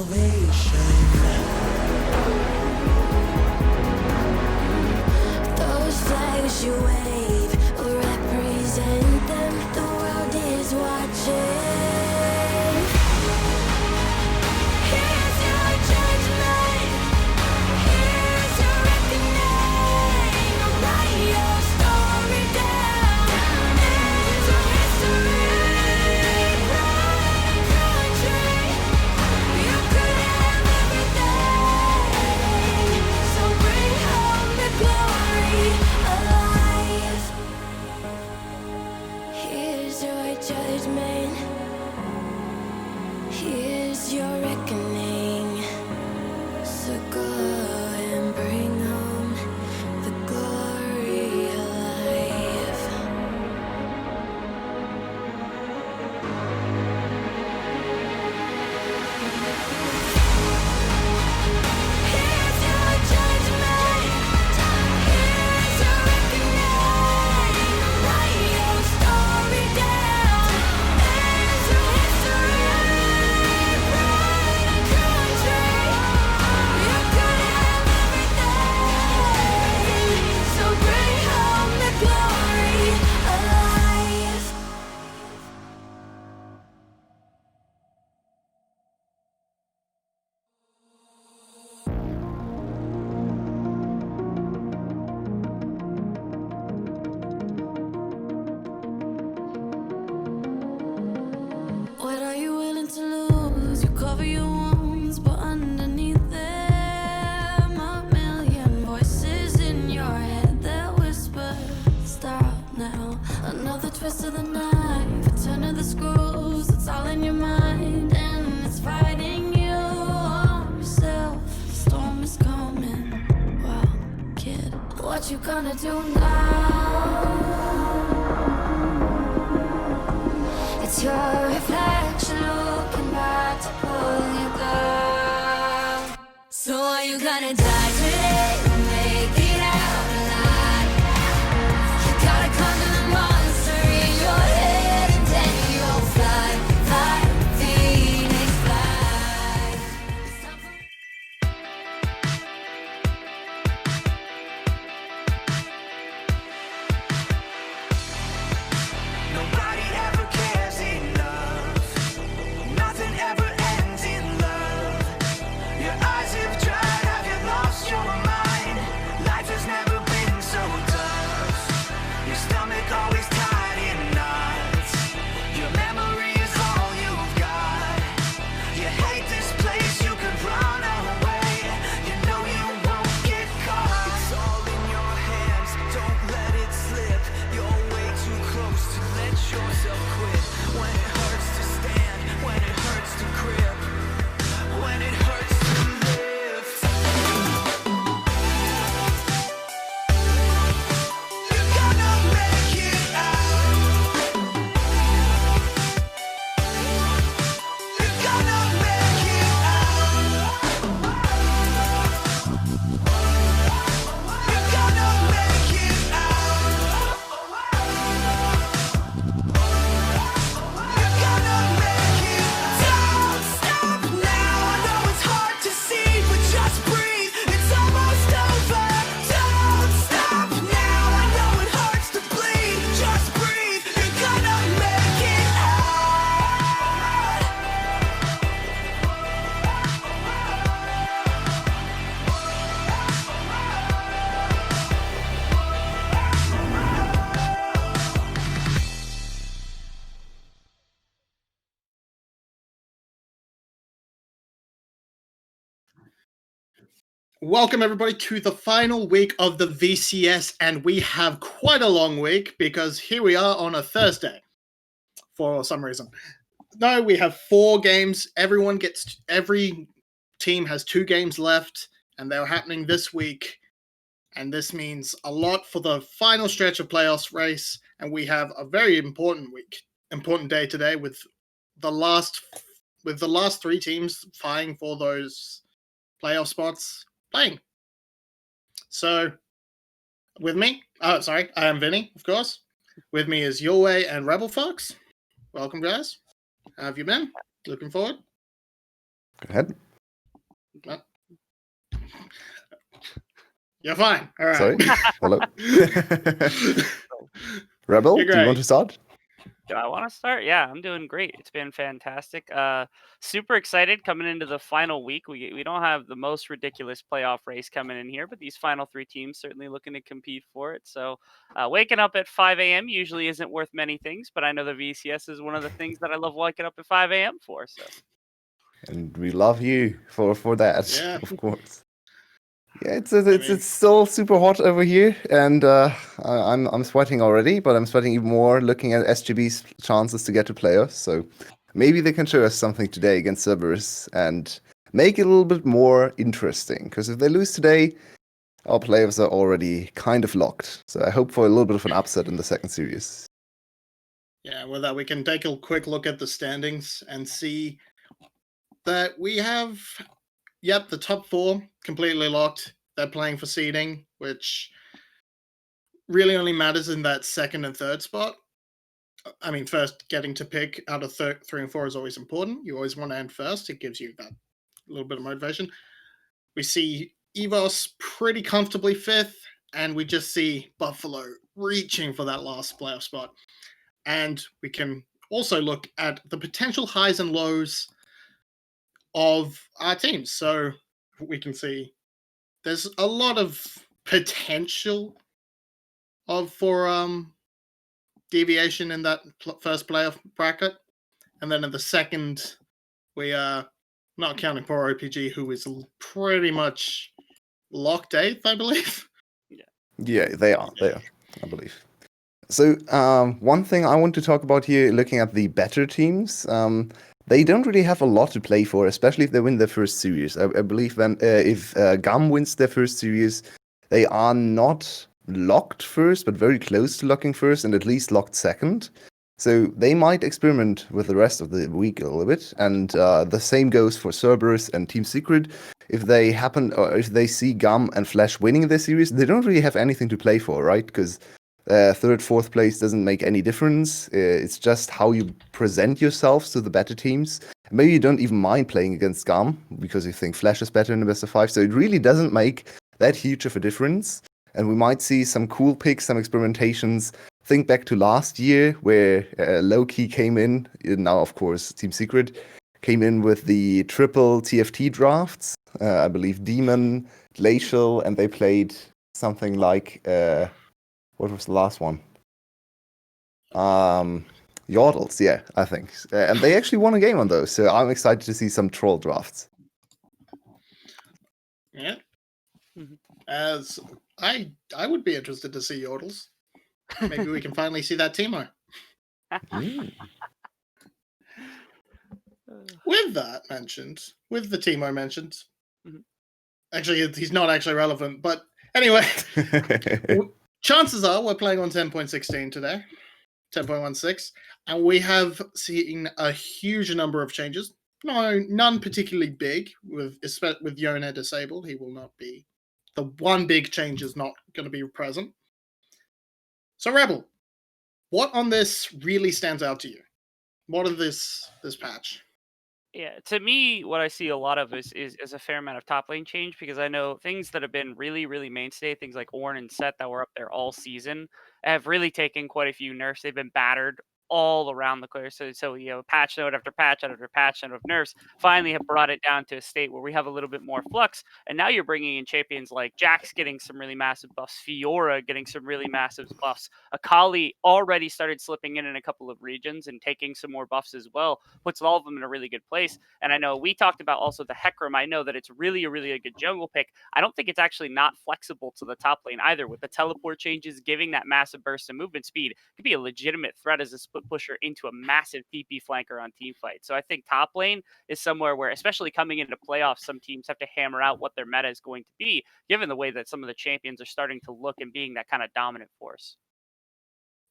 salvation. Those flags you wave will represent them. The world is watching. Here's your judgment. Here's your reckoning. Write your story down. It's your history. Pride and country. You could have everything. So bring home the glory alive. Here's your judgment. Here's your reckoning. So go and bring home the glory alive. Here's your judgment. Here's your reckoning. Write your story down. It's your history. Pride and country. You could have everything. So bring home the glory alive. What are you willing to lose? You cover your wounds, but underneath them, a million voices in your head that whisper, stop now. Another twist of the knife, a turn of the screws, it's all in your mind, and it's fighting you on yourself. The storm is coming. Wow, kid, what you gonna do now? It's your reflection looking back to pull you down. So are you gonna die today or make it out alive? You gotta conquer the monster in your head, and then you'll fly, fly, Phoenix fly. Nobody ever cares enough. Nothing ever ends in love. Your eyes have dried. Have you lost your mind? Life has never been so tough. Your stomach always tied in knots. Your memory is all you've got. You hate this place. You could run away. You know you won't get caught. It's all in your hands. Don't let it slip. You're way too close to let yourself quit. When it hurts to stand, when it hurts to grip, when it hurts to lift. You're gonna make it out. You're gonna make it out. You're gonna make it out. You're gonna make it. Don't stop now. I know it's hard to see, but just breathe. It's almost over. Don't stop now. I know it hurts to bleed. Just breathe. You're gonna make it out. Welcome everybody to the final week of the VCS, and we have quite a long week because here we are on a Thursday for some reason. No, we have 4 games. Every team has 2 games left, and they're happening this week. And this means a lot for the final stretch of playoffs race. And we have a very important day today with the last 3 teams vying for those playoff spots playing. So with me, I am Vinnie, of course. With me is Yulwei and 𝗘𝗏𝗏𝗦. Welcome, guys. How have you been? Looking forward? Go ahead. You're fine. All right. Sorry. Hello. Rebel, You're do you want great. to start? Do I want to start? Yeah, I'm doing great. It's been fantastic. Super excited coming into the final week. We don't have the most ridiculous playoff race coming in here, but these final three teams certainly looking to compete for it. So waking up at 5 a.m. usually isn't worth many things, but I know the VCS is one of the things that I love waking up at 5 a.m. for. So. And we love you for that, Yeah. of course. Yeah, it's still super hot over here, and I'm sweating already, but I'm sweating even more looking at SGB's chances to get to playoffs. So maybe they can show us something today against Cerberus and make it a little bit more interesting. Because if they lose today, our playoffs are already kind of locked. So I hope for a little bit of an upset in the second series. Yeah, with that, we can take a quick look at the standings and see that we have, the top four completely locked. They're playing for seeding, which really only matters in that second and third spot. I mean, first, getting to pick out of 3 and 4 is always important. You always want to end first. It gives you that little bit of motivation. We see EVOS pretty comfortably 5th, and we just see Buffalo reaching for that last playoff spot. And we can also look at the potential highs and lows of our teams. So we can see there's a lot of potential for deviation in that first playoff bracket. And then in the second, we are not counting poor OPG, who is pretty much locked 8th, I believe. Yeah, they are, I believe. So one thing I want to talk about here, looking at the better teams, they don't really have a lot to play for, especially if they win their first series. I believe if GAM wins their first series, they are not locked first, but very close to locking first, and at least locked second. So they might experiment with the rest of the week a little bit, and the same goes for Cerberus and Team Secret. If they see GAM and Flash winning their series, they don't really have anything to play for, right? Because third, fourth place doesn't make any difference. It's just how you present yourselves to the better teams. Maybe you don't even mind playing against GAM because you think Flash is better in the best of 5. So it really doesn't make that huge of a difference. And we might see some cool picks, some experimentations. Think back to last year where 𝗘𝗀𝗽𝗍 came in. Now, of course, Team Secret came in with the triple TFT drafts. I believe Demon, Glacial, and they played something like... what was the last one? Yordles, yeah, I think. And they actually won a game on those, so I'm excited to see some troll drafts. Yeah. As I would be interested to see Yordles. Maybe we can finally see that Teemo. With that mentioned, with the Teemo mentioned, actually, he's not actually relevant, but anyway... Chances are we're playing on 10.16 today, 10.16, and we have seen a huge number of changes. No, none particularly big. With Yone disabled, he will not be. The one big change is not going to be present. So, Rebel, what on this really stands out to you? What of this patch? Yeah, to me, what I see a lot of is a fair amount of top lane change, because I know things that have been really, really mainstay, things like Ornn and Sett that were up there all season, have really taken quite a few nerfs. They've been battered all around the clear. So patch note after patch after patch note of nerfs finally have brought it down to a state where we have a little bit more flux. And now you're bringing in champions like Jax getting some really massive buffs, Fiora getting some really massive buffs. Akali already started slipping in a couple of regions and taking some more buffs as well, puts all of them in a really good place. And I know we talked about also the Hecarim. I know that it's really a good jungle pick. I don't think it's actually not flexible to the top lane either. With the teleport changes, giving that massive burst of movement speed, it could be a legitimate threat as a split pusher into a massive TP flanker on team fight. So I think top lane is somewhere where, especially coming into playoffs, some teams have to hammer out what their meta is going to be, given the way that some of the champions are starting to look and being that kind of dominant force.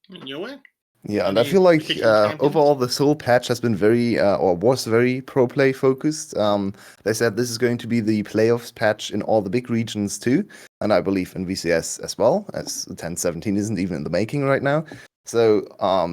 Yulwei? Yeah, and I feel like overall the Soul patch has been was very pro play focused. They said this is going to be the playoffs patch in all the big regions too, and I believe in VCS as well, as 10-17 isn't even in the making right now. So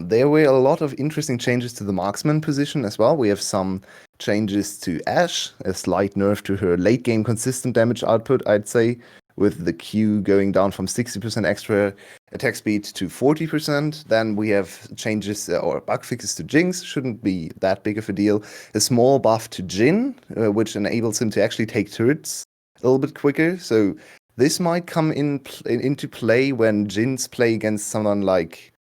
there were a lot of interesting changes to the marksman position as well. We have some changes to 𝗂𝗏, a slight nerf to her late game consistent damage output, I'd say, with the Q going down from 60% extra attack speed to 40%. Then we have changes or bug fixes to Jinx, shouldn't be that big of a deal. A small buff to Jhin, which enables him to actually take turrets a little bit quicker. So this might come into play when Jin's play against someone like,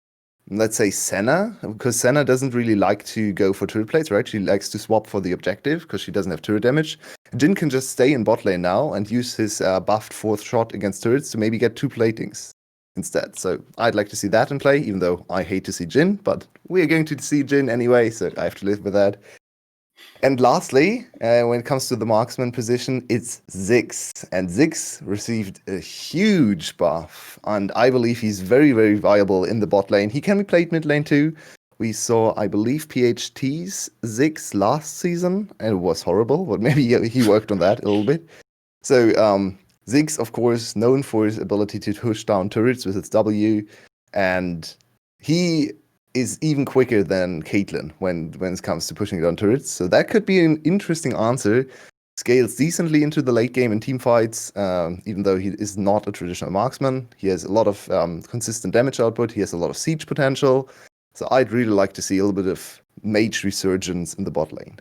let's say, Senna, because Senna doesn't really like to go for turret plates, right? She likes to swap for the objective because she doesn't have turret damage. Jhin can just stay in bot lane now and use his buffed 4th shot against turrets to maybe get 2 platings instead. So I'd like to see that in play, even though I hate to see Jhin, but we're going to see Jhin anyway, so I have to live with that. And lastly, when it comes to the marksman position, it's Ziggs. And Ziggs received a huge buff, and I believe he's very, very viable in the bot lane. He can be played mid lane too. We saw, I believe, PHT's Ziggs last season, and it was horrible, but maybe he worked on that a little bit. So Ziggs, of course, known for his ability to push down turrets with his W, and he is even quicker than Caitlyn when it comes to pushing down turrets. So that could be an interesting answer. Scales decently into the late game in team fights, even though he is not a traditional marksman. He has a lot of consistent damage output. He has a lot of siege potential. So I'd really like to see a little bit of mage resurgence in the bot lane.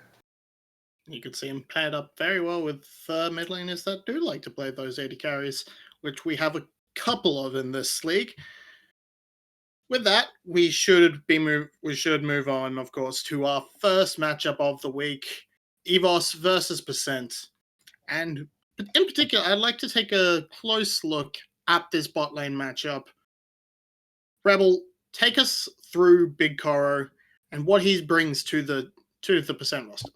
You could see him paired up very well with mid laners that do like to play those AD carries, which we have a couple of in this league. With that, we should move on, of course, to our first matchup of the week, EVS versus 𝗘𝗀𝗢𝗻. And in particular, I'd like to take a close look at this bot lane matchup. Rebel, take us through 𝗘𝗀𝗽𝗏 and what he brings to the 𝗘𝗀𝗻𝗏 roster.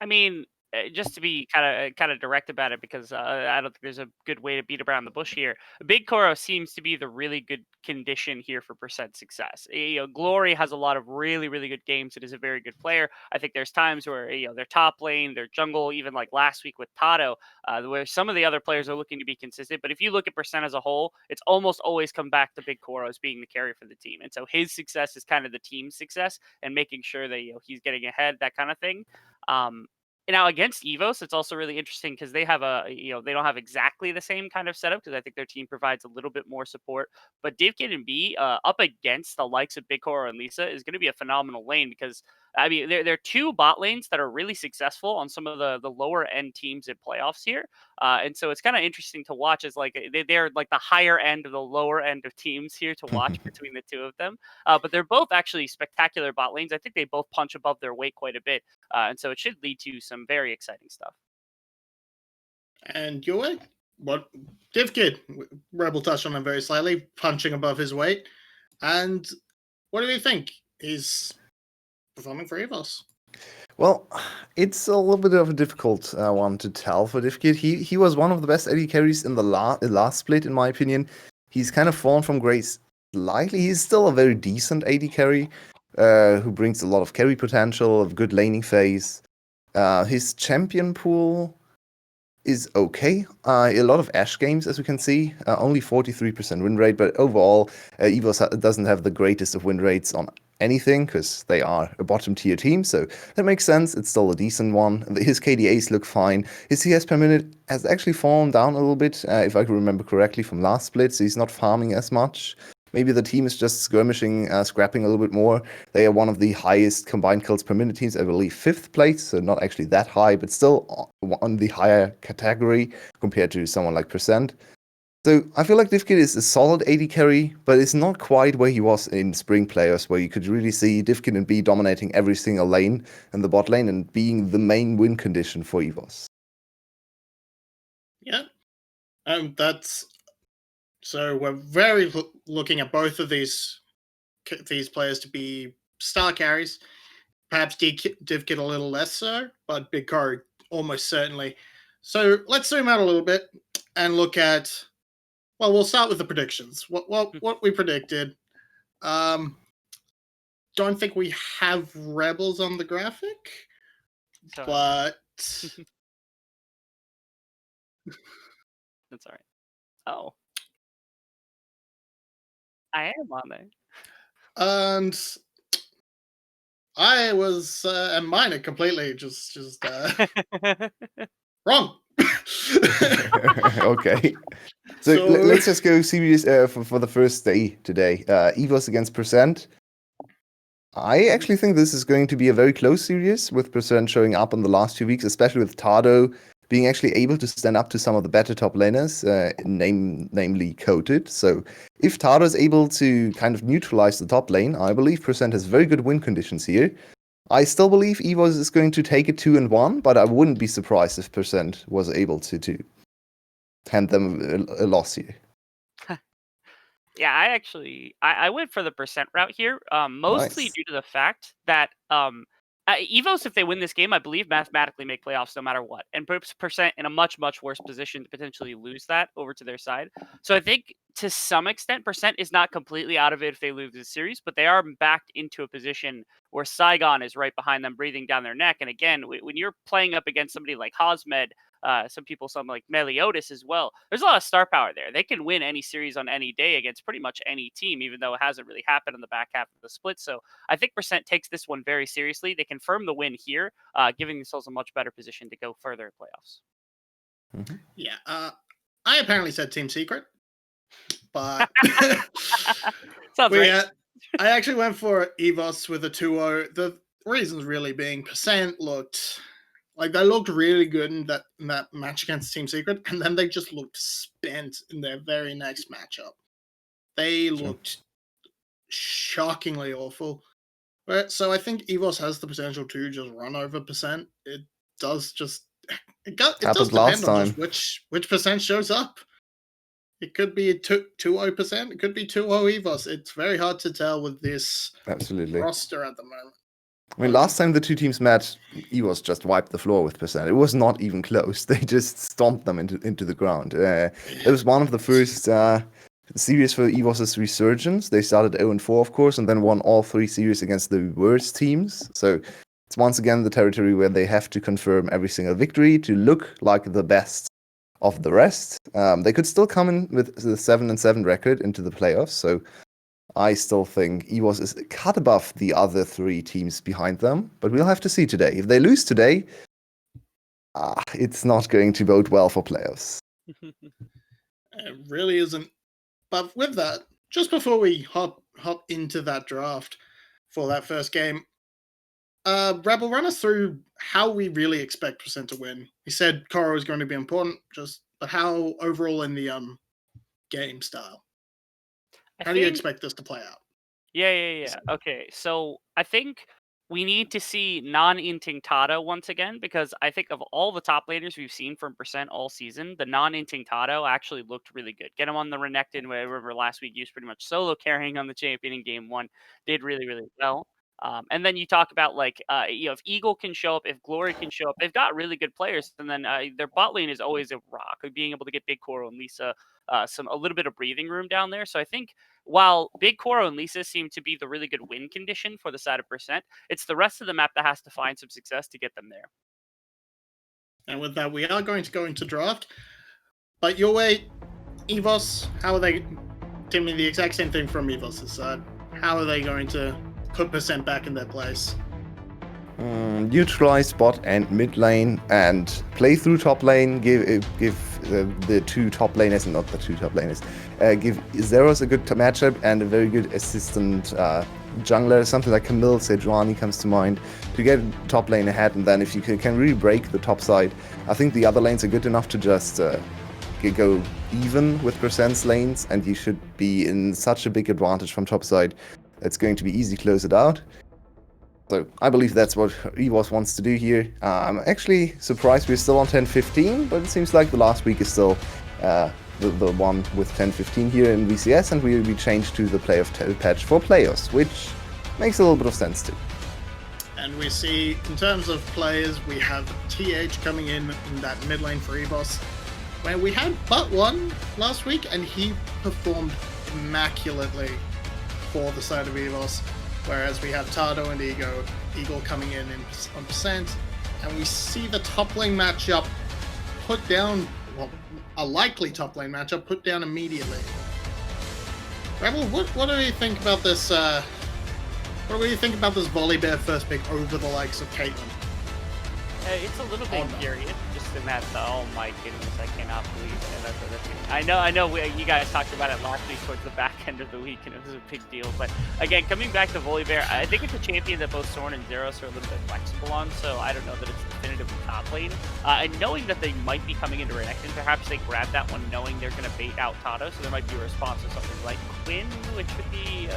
I mean, just to be kind of direct about it, because I don't think there's a good way to beat around the bush here. 𝗘𝗀𝗽𝗏 seems to be the really good condition here for % success. Glory has a lot of really, really good games. It is a very good player. I think there's times where their top lane, their jungle, even like last week with 𝗬𝗏, where some of the other players are looking to be consistent. But if you look at % as a whole, it's almost always come back to 𝗘𝗀𝗽𝗏 as being the carry for the team. And so his success is kind of the team's success and making sure that he's getting ahead, that kind of thing. Now against EVOS, it's also really interesting because they have they don't have exactly the same kind of setup, because I think their team provides a little bit more support. But 𝗘𝗀𝗽𝗏 and B up against the likes of 𝗘𝗀𝗽𝗏 and 𝗠𝐿iSa is going to be a phenomenal lane, because I mean they're 2 bot lanes that are really successful on some of the lower end teams in playoffs here. And so it's kind of interesting to watch as like they're like the higher end of the lower end of teams here to watch between the 2 of them. But they're both actually spectacular bot lanes. I think they both punch above their weight quite a bit. And so it should lead to some very exciting stuff. And Yulwei, what 𝗘𝗀𝗽𝗏, Rebel touched on him very slightly, punching above his weight. And what do you think? He's performing for EVOS. Well, it's a little bit of a difficult one to tell for 𝗘𝗀𝗽𝗏. He was one of the best AD carries in the last split, in my opinion. He's kind of fallen from grace slightly. He's still a very decent AD carry, who brings a lot of carry potential, of good laning phase. His champion pool is okay. A lot of 𝗂𝗏 games, as we can see, only 43% win rate, but overall, EVOS doesn't have the greatest of win rates on anything, because they are a bottom tier team, so that makes sense. It's still a decent one. His KDAs look fine. His CS per minute has actually fallen down a little bit, if I can remember correctly, from last split, so he's not farming as much. Maybe the team is just skirmishing, scrapping a little bit more. They are one of the highest combined kills per minute teams, I believe 5th place, so not actually that high, but still on the higher category compared to someone like 𝗘𝗀𝗏. So I feel like 𝗘𝗀𝗽𝗏 is a solid AD carry, but it's not quite where he was in Spring Players, where you could really see 𝗘𝗀𝗽𝗏 and B dominating every single lane in the bot lane and being the main win condition for EVOS. Yeah, that's so we're very looking at both of these players to be star carries. Perhaps 𝗘𝗀𝗽𝗏 a little less so, but 𝗘𝗀𝗽𝗏 almost certainly. So let's zoom out a little bit and look at. Well, we'll start with the predictions. What we predicted. Don't think we have rebels on the graphic, So but that's all right. Oh, I am on there. And I was and mine are completely just wrong. Okay. So let's just go series for the first day today. EVS against 𝗘𝗀. I actually think this is going to be a very close series with 𝗘𝗀 showing up in the last 2 weeks, especially with 𝗘𝗀𝗏 being actually able to stand up to some of the better top laners, namely 𝗘𝗀𝗏. So if 𝗘𝗏𝗏 is able to kind of neutralize the top lane, I believe 𝗘𝗀 has very good win conditions here. I still believe EVS is going to take it 2-1, but I wouldn't be surprised if 𝗘𝗀 was able to hand them a loss here. Yeah, I went for the 𝗘𝗀 route here, mostly Nice. due to the fact that EVOS, if they win this game, I believe mathematically make playoffs no matter what, and puts 𝗘𝗀 in a much worse position to potentially lose that over to their side. So I think to some extent 𝗘𝗀 is not completely out of it if they lose this series, but they are backed into a position where Saigon is right behind them, breathing down their neck. And again, when you're playing up against somebody like 𝗂𝗏𝗏, something like 𝗘𝗀𝗍𝗏 as well. There's a lot of star power there. They can win any series on any day against pretty much any team, even though it hasn't really happened in the back half of the split. So I think 𝗘𝗀 takes this one very seriously. They confirm the win here, giving themselves a much better position to go further in playoffs. Mm-hmm. Yeah, I apparently said Team Secret, but Sounds right. I actually went for EVOS with a 2-0. The reasons really being 𝗘𝗀 looked like they looked really good in that match against Team Secret, and then they just looked spent in their very next matchup. They looked shockingly awful. But so I think EVOS has the potential to just run over 𝗘𝗀. It does just it does depend on just which 𝗘𝗀 shows up. It could be 2-0 𝗘𝗀. It could be 2-0 EVOS. It's very hard to tell with this roster at the moment. I mean, last time the two teams met, EVOS just wiped the floor with 𝗘𝗀. It was not even close. They just stomped them into the ground. It was one of the first series for EVOS's resurgence. They started 0-4, of course, and then won all 3 series against the worst teams. So it's once again the territory where they have to confirm every single victory to look like the best of the rest. They could still come in with the 7-7 record into the playoffs. So I still think EVOS is cut above the other 3 teams behind them, but we'll have to see today. If they lose today, it's not going to bode well for playoffs. It really isn't. But with that, just before we hop into that draft for that first game, Rebel, run us through how we really expect 𝗘𝗀 to win. We said Koro is going to be important, but how overall in the game style? How do you expect this to play out? Yeah. Okay, so I think we need to see non-inting 𝗘𝗏𝗏 once again, because I think of all the top laners we've seen from 𝗘𝗀 all season, the non-inting 𝗘𝗏𝗏 actually looked really good. Get him on the Renekton, wherever last week he was pretty much solo carrying on the champion in game 1, did really well. And then you talk about if Eagle can show up, if Glory can show up, they've got really good players. And then their bot lane is always a rock, being able to get Big Koro and Lisa a little bit of breathing room down there. So I think while Big Koro and Lisa seem to be the really good win condition for the side of 𝗘𝗀, it's the rest of the map that has to find some success to get them there. And with that, we are going to go into draft. But Yulwei, EVOS, how are they? Tell me the exact same thing from EVOS's side. How are they going to put 𝗘𝗀 back in their place? Neutralize bot and mid lane and play through top lane. Give the 2 top laners, not the 2 top laners. Give Zeros a good matchup and a very good assistant jungler, something like Camille, Sejuani comes to mind, to get top lane ahead. And then if you can really break the top side, I think the other lanes are good enough to just go even with 𝗘𝗀's lanes, and you should be in such a big advantage from top side. It's going to be easy to close it out. So I believe that's what EVOS wants to do here. I'm actually surprised we're still on 10-15, but it seems like the last week is still the one with 10-15 here in VCS, and we changed to the playoff patch for playoffs, which makes a little bit of sense too. And we see, in terms of players, we have TH coming in that mid lane for EVOS, where we had but one last week, and he performed immaculately for the side of EVOS. Whereas we have 𝗘𝗏𝗏 and Eagle coming in on 𝗘𝗀, and we see the top lane matchup put down, a likely top lane matchup put down immediately. Rebel, what do you think about this What do you think about this 𝗘𝗍𝗴𝗃 first pick over the likes of Caitlyn? It's a little bit Oh, no. infuriating, just in that, oh my goodness, I cannot believe that. I know you guys talked about it last week towards the back end of the week, and it was a big deal. But again, coming back to 𝗘𝗍𝗴𝗃, I think it's a champion that both Soren and 𝗂𝗏 are a little bit flexible on, so I don't know that it's definitively top lane. And knowing that they might be coming into Renekton, perhaps they grab that one knowing they're going to bait out 𝗬𝗏, so there might be a response to something like Quinn, which would be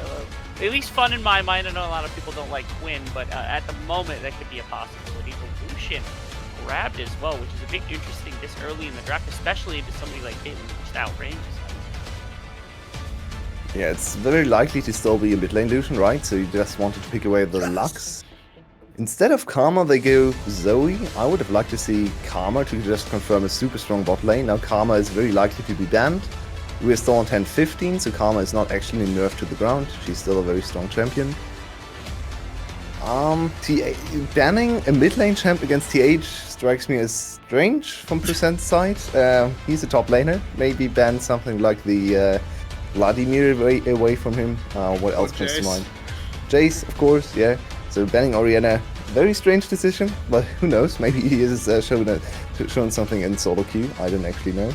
at least fun in my mind. I know a lot of people don't like Quinn, but at the moment, that could be a possibility. Lucian grabbed as well, which is a bit interesting this early in the draft, especially into somebody like Caitlyn who just outranges. Yeah, it's very likely to still be a mid lane Lucian, right? So you just wanted to pick away the Lux. Instead of Karma, they go Zoe. I would have liked to see Karma to just confirm a super strong bot lane. Now Karma is very likely to be banned. We're still on 10-15, so Karma is not actually nerfed to the ground. She's still a very strong champion. Banning a mid lane champ against TH strikes me as strange from Percent's side. He's a top laner. Maybe ban something like the 𝗘𝗍𝗎𝗃 away from him. What else comes to mind? Jace, of course, yeah. So banning Orianna, very strange decision, but who knows? Maybe he has shown something in solo queue. I don't actually know.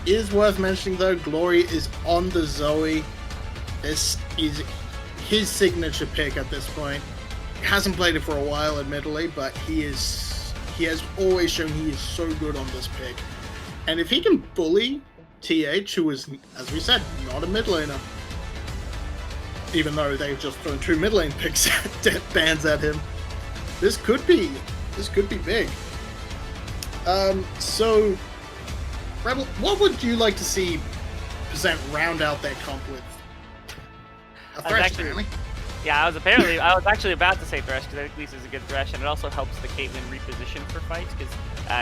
It is worth mentioning though, Glory is on the Zoe. This is his signature pick at this point. He hasn't played it for a while, admittedly, but he has always shown he is so good on this pick. And if he can bully TH, who is, as we said, not a mid laner, even though they've just thrown 2 mid lane picks bans at him, this could be big. So Rebel, what would you like to see Percent round out their comp with? A Thresh, really? Yeah, I was actually about to say Thresh, because I think Lisa's a good Thresh, and it also helps the Caitlyn reposition for fights, because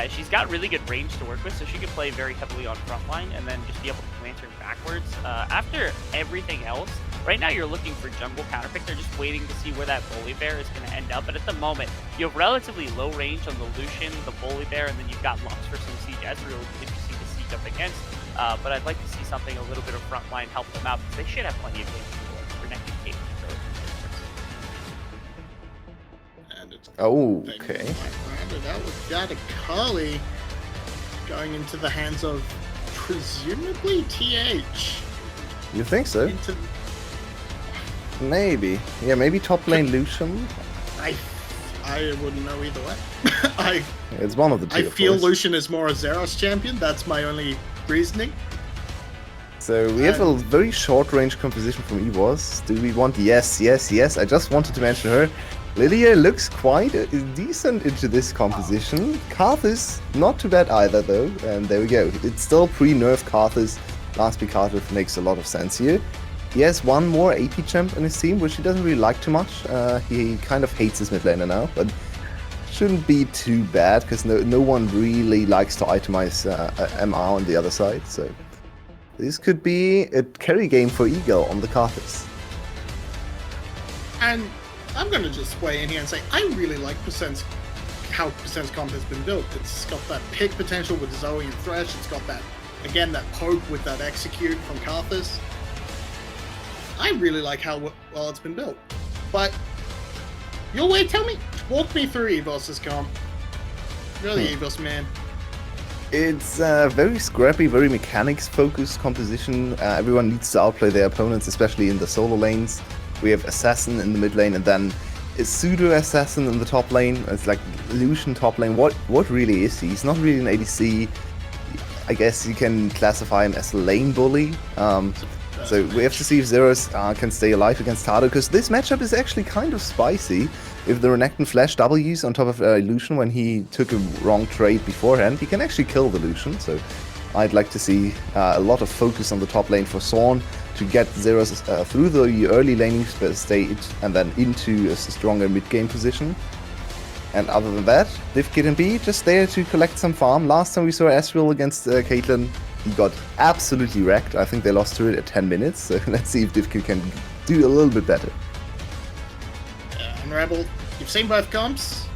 she's got really good range to work with, so she can play very heavily on frontline, and then just be able to lantern backwards. After everything else, right now you're looking for jungle counterpick. They're just waiting to see where that 𝗘𝗍𝗴𝗃 is going to end up, but at the moment, you have relatively low range on the Lucian, the 𝗘𝗍𝗴𝗃, and then you've got Lux for some siege. That's really interesting to siege up against, but I'd like to see something a little bit of frontline help them out, because they should have plenty of games for next game. Oh, okay. Rounded out with 𝗘𝗀𝗃𝗏𝗏 going into the hands of presumably TH. You think so? Maybe. Yeah, maybe top lane Lucian. I wouldn't know either way. It's one of the two. I feel Lucian is more a 𝗂𝗏 champion. That's my only reasoning. So we have a very short range composition from EVS. Do we want? Yes. I just wanted to mention her. Lilia looks quite decent into this composition. 𝗬𝗏 not too bad either though, and there we go. It's still pre-nerf 𝗬𝗏. Last pick 𝗬𝗏 makes a lot of sense here. He has one more AP champ in his team, which he doesn't really like too much. He kind of hates his mid laner now, but shouldn't be too bad, because no one really likes to itemize MR on the other side, so this could be a carry game for Eagle on the 𝗬𝗏. And I'm going to just weigh in here and say I really like how Percent's comp has been built. It's got that pick potential with Zoe and Thresh. It's got that, again, that poke with that execute from 𝗬𝗏. I really like how well it's been built. But Yulwei, walk me through EVS's comp. You're the EVS man. It's a very scrappy, very mechanics-focused composition. Everyone needs to outplay their opponents, especially in the solo lanes. We have Assassin in the mid lane, and then a pseudo-Assassin in the top lane. It's like Lucian top lane. What really is he? He's not really an ADC. I guess you can classify him as a lane bully. So we have to see if 𝗂𝗏 can stay alive against 𝗬𝗏, because this matchup is actually kind of spicy. If the Renekton flash W's on top of Lucian when he took a wrong trade beforehand, he can actually kill the Lucian. So I'd like to see a lot of focus on the top lane for Sorn to get 𝗂𝗏 through the early laning stage and then into a stronger mid-game position. And other than that, 𝗘𝗀𝗃𝗏𝗏 just there to collect some farm. Last time we saw Ezreal against Caitlyn, he got absolutely wrecked. I think they lost to it at 10 minutes, so let's see if 𝗘𝗀𝗃𝗏 can do a little bit better. And Rebel, you've seen both comps.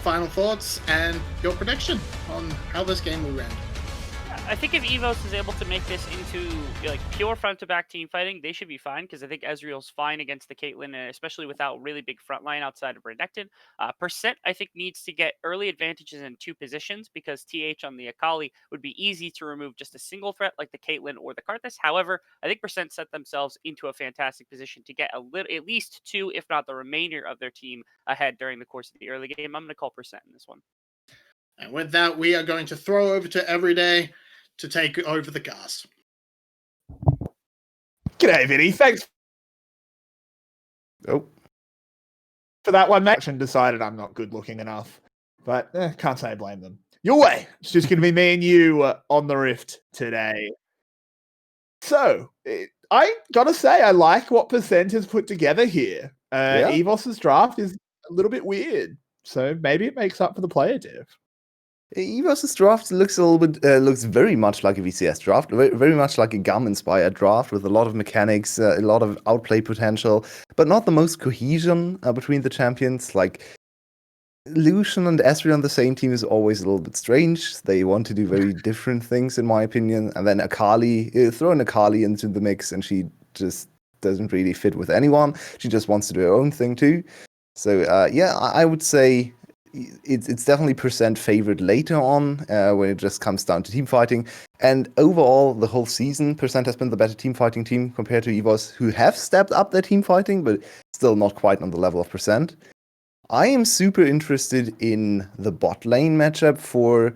Final thoughts and your prediction on how this game will end. I think if EVOS is able to make this into like pure front-to-back team fighting, they should be fine because I think Ezreal's fine against the Caitlyn, and especially without really big front line outside of Renekton. 𝗘𝗀, I think, needs to get early advantages in 2 positions because TH on the 𝗘𝗀𝗍 would be easy to remove just a single threat like the Caitlyn or the Karthus. However, I think 𝗘𝗀 set themselves into a fantastic position to get at least 2, if not the remainder of their team ahead during the course of the early game. I'm going to call 𝗘𝗀 in this one. And with that, we are going to throw over to Everyday to take over the cast. G'day, Vinnie. Thanks Oh, for that one, mate. And decided I'm not good looking enough, but can't say I blame them. Yulwei, it's just going to be me and you on the Rift today. So, I gotta say, I like what 𝗘𝗀 has put together here. Yeah. EVOS's draft is a little bit weird, so maybe it makes up for the player diff. EVOS's draft looks a little bit, looks very much like a VCS draft, very much like a 𝗂𝗪𝗻𝗀 draft with a lot of mechanics, a lot of outplay potential, but not the most cohesion between the champions. Like Lucian and Ezreal on the same team is always a little bit strange. They want to do very different things, in my opinion. And then 𝗘𝗀𝗍, throw an 𝗘𝗀𝗍 into the mix, and she just doesn't really fit with anyone. She just wants to do her own thing too. So yeah, I would say it's definitely 𝗘𝗀 favored later on when it just comes down to team fighting. And overall, the whole season, 𝗘𝗀 has been the better team fighting team compared to EVOS, who have stepped up their team fighting, but still not quite on the level of 𝗘𝗀. I am super interested in the bot lane matchup for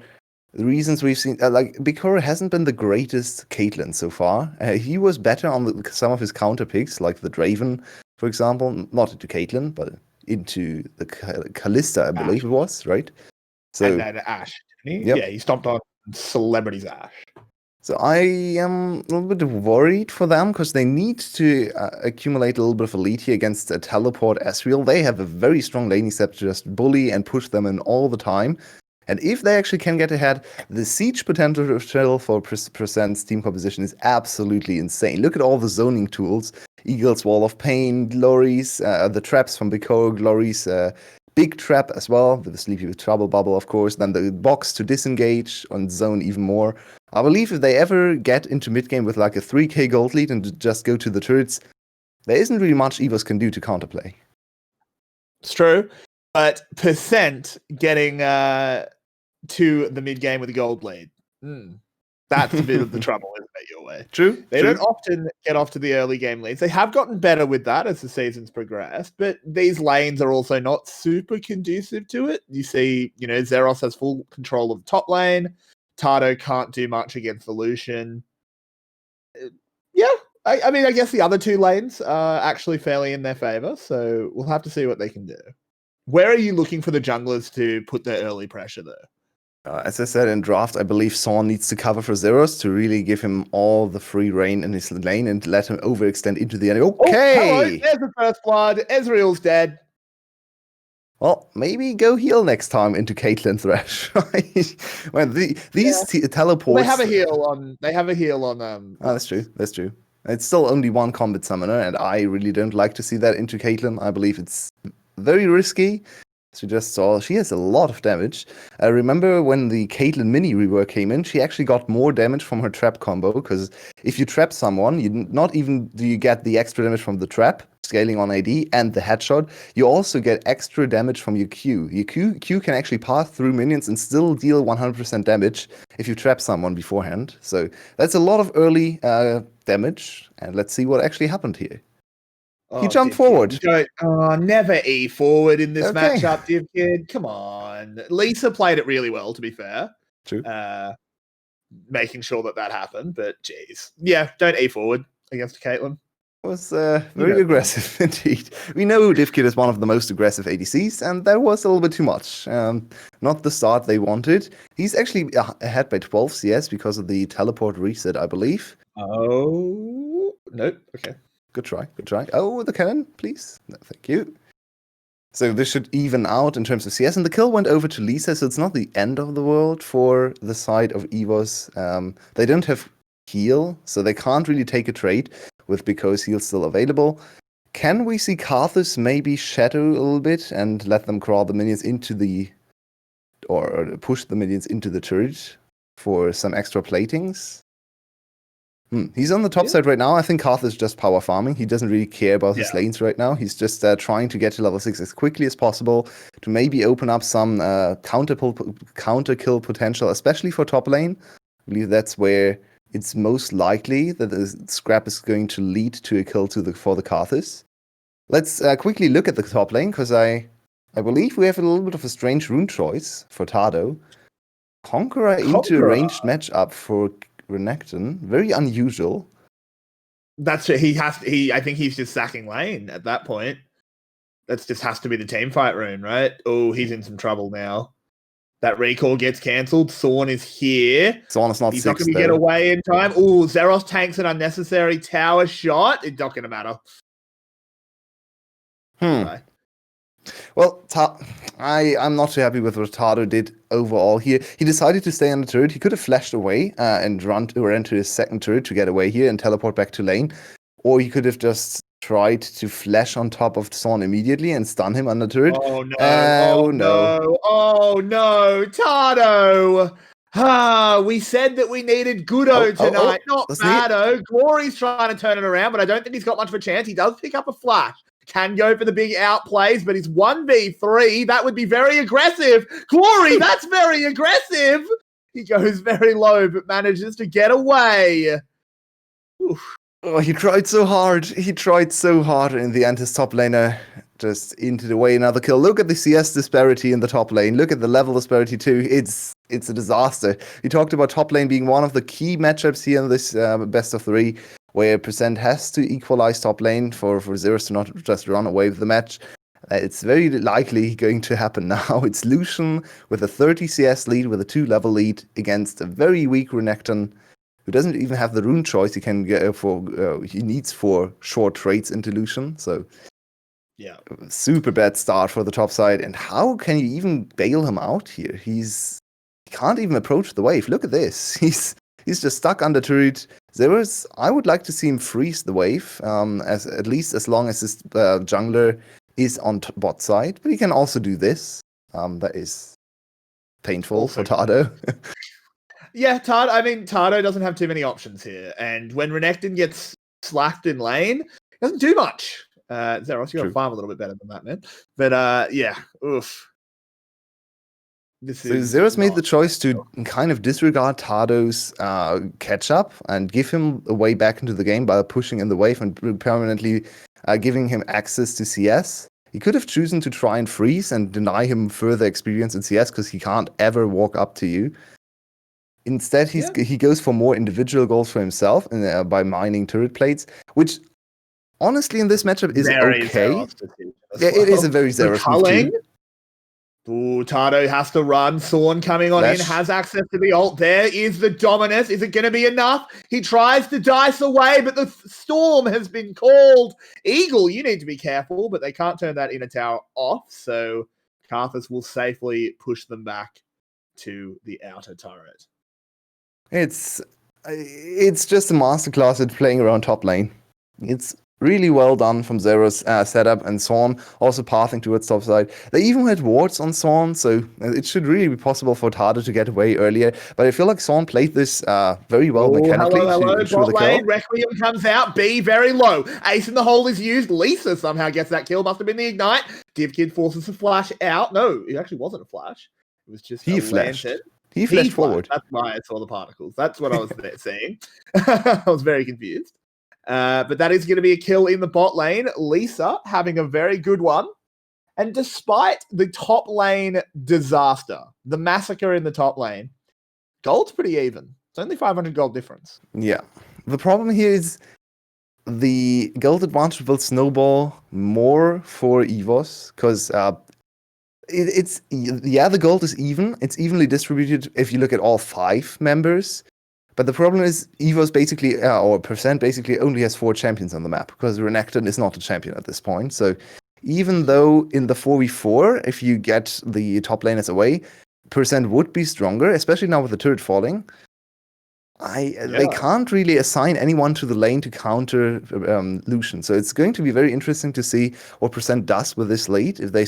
the reasons we've seen. Like, 𝗘𝗀𝗄 hasn't been the greatest Caitlyn so far. He was better on some of his counter picks, like the Draven, for example. Not into Caitlyn, but into the 𝗘𝗀𝗪, I believe it was, right? So, And then Ashe, didn't he? Yep. Yeah, he stomped on Celebrity's Ashe. So I am a little bit worried for them because they need to accumulate a little bit of a lead here against a teleport Ezreal. They have a very strong laning step to just bully and push them in all the time. And if they actually can get ahead, the siege potential for 𝗘𝗀's team composition is absolutely insane. Look at all the zoning tools. Eagle's Wall of Pain, Glories, the traps from 𝗘𝗀𝗍, Glories, big trap as well, the Sleepy with Trouble Bubble, of course, then the box to disengage on zone even more. I believe if they ever get into mid-game with like a 3k gold lead and just go to the turrets, there isn't really much EVOS can do to counterplay. It's true, but 𝗘𝗀 getting to the mid-game with a gold lead, that's a bit of the trouble, isn't it, Yulwei? True. They don't often get off to the early game leads. They have gotten better with that as the season's progressed, but these lanes are also not super conducive to it. You see, 𝗓𝗏s has full control of the top lane. 𝗘𝗏𝗏 can't do much against the Lucian. Yeah, I mean, I guess the other 2 lanes are actually fairly in their favor, so we'll have to see what they can do. Where are you looking for the junglers to put their early pressure there? As I said in draft, I believe Saw needs to cover for 𝗓𝗏s to really give him all the free reign in his lane and let him overextend into the enemy. Okay! Oh, hello, there's the first blood. Ezreal's dead. Well, maybe go heal next time into Caitlyn Thresh. Well, these teleports. They have a heal on. Oh, that's true. That's true. It's still only one combat summoner, and I really don't like to see that into Caitlyn. I believe it's very risky. As we just saw, she has a lot of damage. I remember when the Caitlyn mini rework came in, she actually got more damage from her trap combo, because if you trap someone, not even do you get the extra damage from the trap, scaling on AD, and the headshot, you also get extra damage from your Q. Your Q can actually pass through minions and still deal 100% damage if you trap someone beforehand. So that's a lot of early damage, and let's see what actually happened here. He jumped forward. Never E forward in this matchup, 𝗘𝗀𝗪. Come on. Lisa played it really well, to be fair. True. Making sure that happened, but geez. Yeah, don't E forward against Caitlyn. It was very aggressive indeed. We know 𝗘𝗀𝗪 is one of the most aggressive ADCs, and that was a little bit too much. Not the start they wanted. He's actually ahead by 12 CS because of the teleport reset, I believe. Oh, nope. Okay. Good try, good try. Oh, the cannon, please. No, thank you. So this should even out in terms of CS, and the kill went over to Lisa, so it's not the end of the world for the side of EVOS. They don't have heal, so they can't really take a trade with because heal's still available. Can we see Karthus maybe shadow a little bit and let them crawl the minions into the... or push the minions into the turret for some extra platings. He's on the top side right now. I think 𝗘𝗏 is just power farming. He doesn't really care about his lanes right now. He's just trying to get to level 6 as quickly as possible to maybe open up some counter kill potential, especially for top lane. I believe that's where it's most likely that the scrap is going to lead to a kill for the 𝗘𝗏𝗧. Let's quickly look at the top lane, because I believe we have a little bit of a strange rune choice for 𝗘𝗏. Conqueror into a ranged matchup for Renekton. Very unusual. That's it. I think he's just sacking lane at that point. That just has to be the team fight rune, right? Oh, he's in some trouble now. That recall gets cancelled. 𝗀 is here. 𝗀 is not He's six, not going to get away in time. Oh, 𝗂𝗏 tanks an unnecessary tower shot. It's not going to matter. Right. Well, I'm not too happy with what 𝗘𝗏 did overall here. He decided to stay on the turret. He could have flashed away and ran to his second turret to get away here and teleport back to lane. Or he could have just tried to flash on top of 𝗀 immediately and stun him on the turret. Oh, no. Oh, no. 𝗘𝗏. We said that we needed 𝗘𝗀𝗽 tonight, not 𝗘𝗏𝗏. Glory's trying to turn it around, but I don't think he's got much of a chance. He does pick up a flash. Can go for the big outplays, but he's 1v3. That would be very aggressive. Glory, that's very aggressive. He goes very low, but manages to get away. Oof. Oh, he tried so hard. In the end, his top laner just into the way. Another kill. Look at the CS disparity in the top lane. Look at the level disparity too. It's a disaster. We talked about top lane being one of the key matchups here in this best of 3. Where % has to equalize top lane for 𝗂𝗏 to not just run away with the match. It's very likely going to happen now. It's Lucian with a 30 CS lead, with a 2-level lead against a very weak Renekton, who doesn't even have the rune choice he can get he needs for short trades into Lucian. So yeah, super bad start for the top side. And how can you even bail him out here? He can't even approach the wave. Look at this. He's just stuck under turret. I would like to see him freeze the wave, at least as long as his jungler is on bot side. But he can also do this. That is painful for 𝗘𝗏. Yeah, 𝗘𝗏 doesn't have too many options here. And when Renekton gets slacked in lane, he doesn't do much. 𝗂𝗏, you got to farm a little bit better than that, man. But yeah, oof. So 𝗂𝗏's made the choice to kind of disregard 𝗘𝗏's catch-up and give him a way back into the game by pushing in the wave and permanently giving him access to CS. He could have chosen to try and freeze and deny him further experience in CS because he can't ever walk up to you. Instead, he goes for more individual goals for himself by mining turret plates, which honestly in this matchup is very okay. Yeah, it is a very 𝗂𝗏 move too. Ooh, 𝗘𝗏 has to run. 𝗀 coming on in, has access to the ult. There is the dominus. Is it going to be enough? He tries to dice away, but the storm has been called. Eagle, you need to be careful, but they can't turn that inner tower off, so 𝗘𝗏 will safely push them back to the outer turret. It's just a masterclass at playing around top lane. It's really well done from 𝗂𝗏's setup, and 𝗀 also pathing towards top side. They even had wards on 𝗀, so it should really be possible for 𝗘𝗏 to get away earlier. But I feel like 𝗀 played this very well mechanically. Hello. Bot lane, Requiem comes out. B very low. Ace in the hole is used. 𝗚𝗏 somehow gets that kill. Must have been the ignite. 𝗘𝗀𝗽𝗪 forces a flash out. No, it actually wasn't a flash. It was just he flashed. He flashed forward. That's why I saw the particles. That's what I was seeing. I was very confused. But that is going to be a kill in the bot lane. 𝗚𝗏 having a very good one. And despite the top lane disaster, the massacre in the top lane, gold's pretty even. It's only 500 gold difference. Yeah. The problem here is the gold advantage will snowball more for EVOS because the gold is even. It's evenly distributed if you look at all 5 members. But the problem is EVOS basically, or % basically only has 4 champions on the map because Renekton is not a champion at this point. So even though in the 4v4, if you get the top laners away, % would be stronger, especially now with the turret falling. They can't really assign anyone to the lane to counter Lucian. So it's going to be very interesting to see what percent does with this lead if they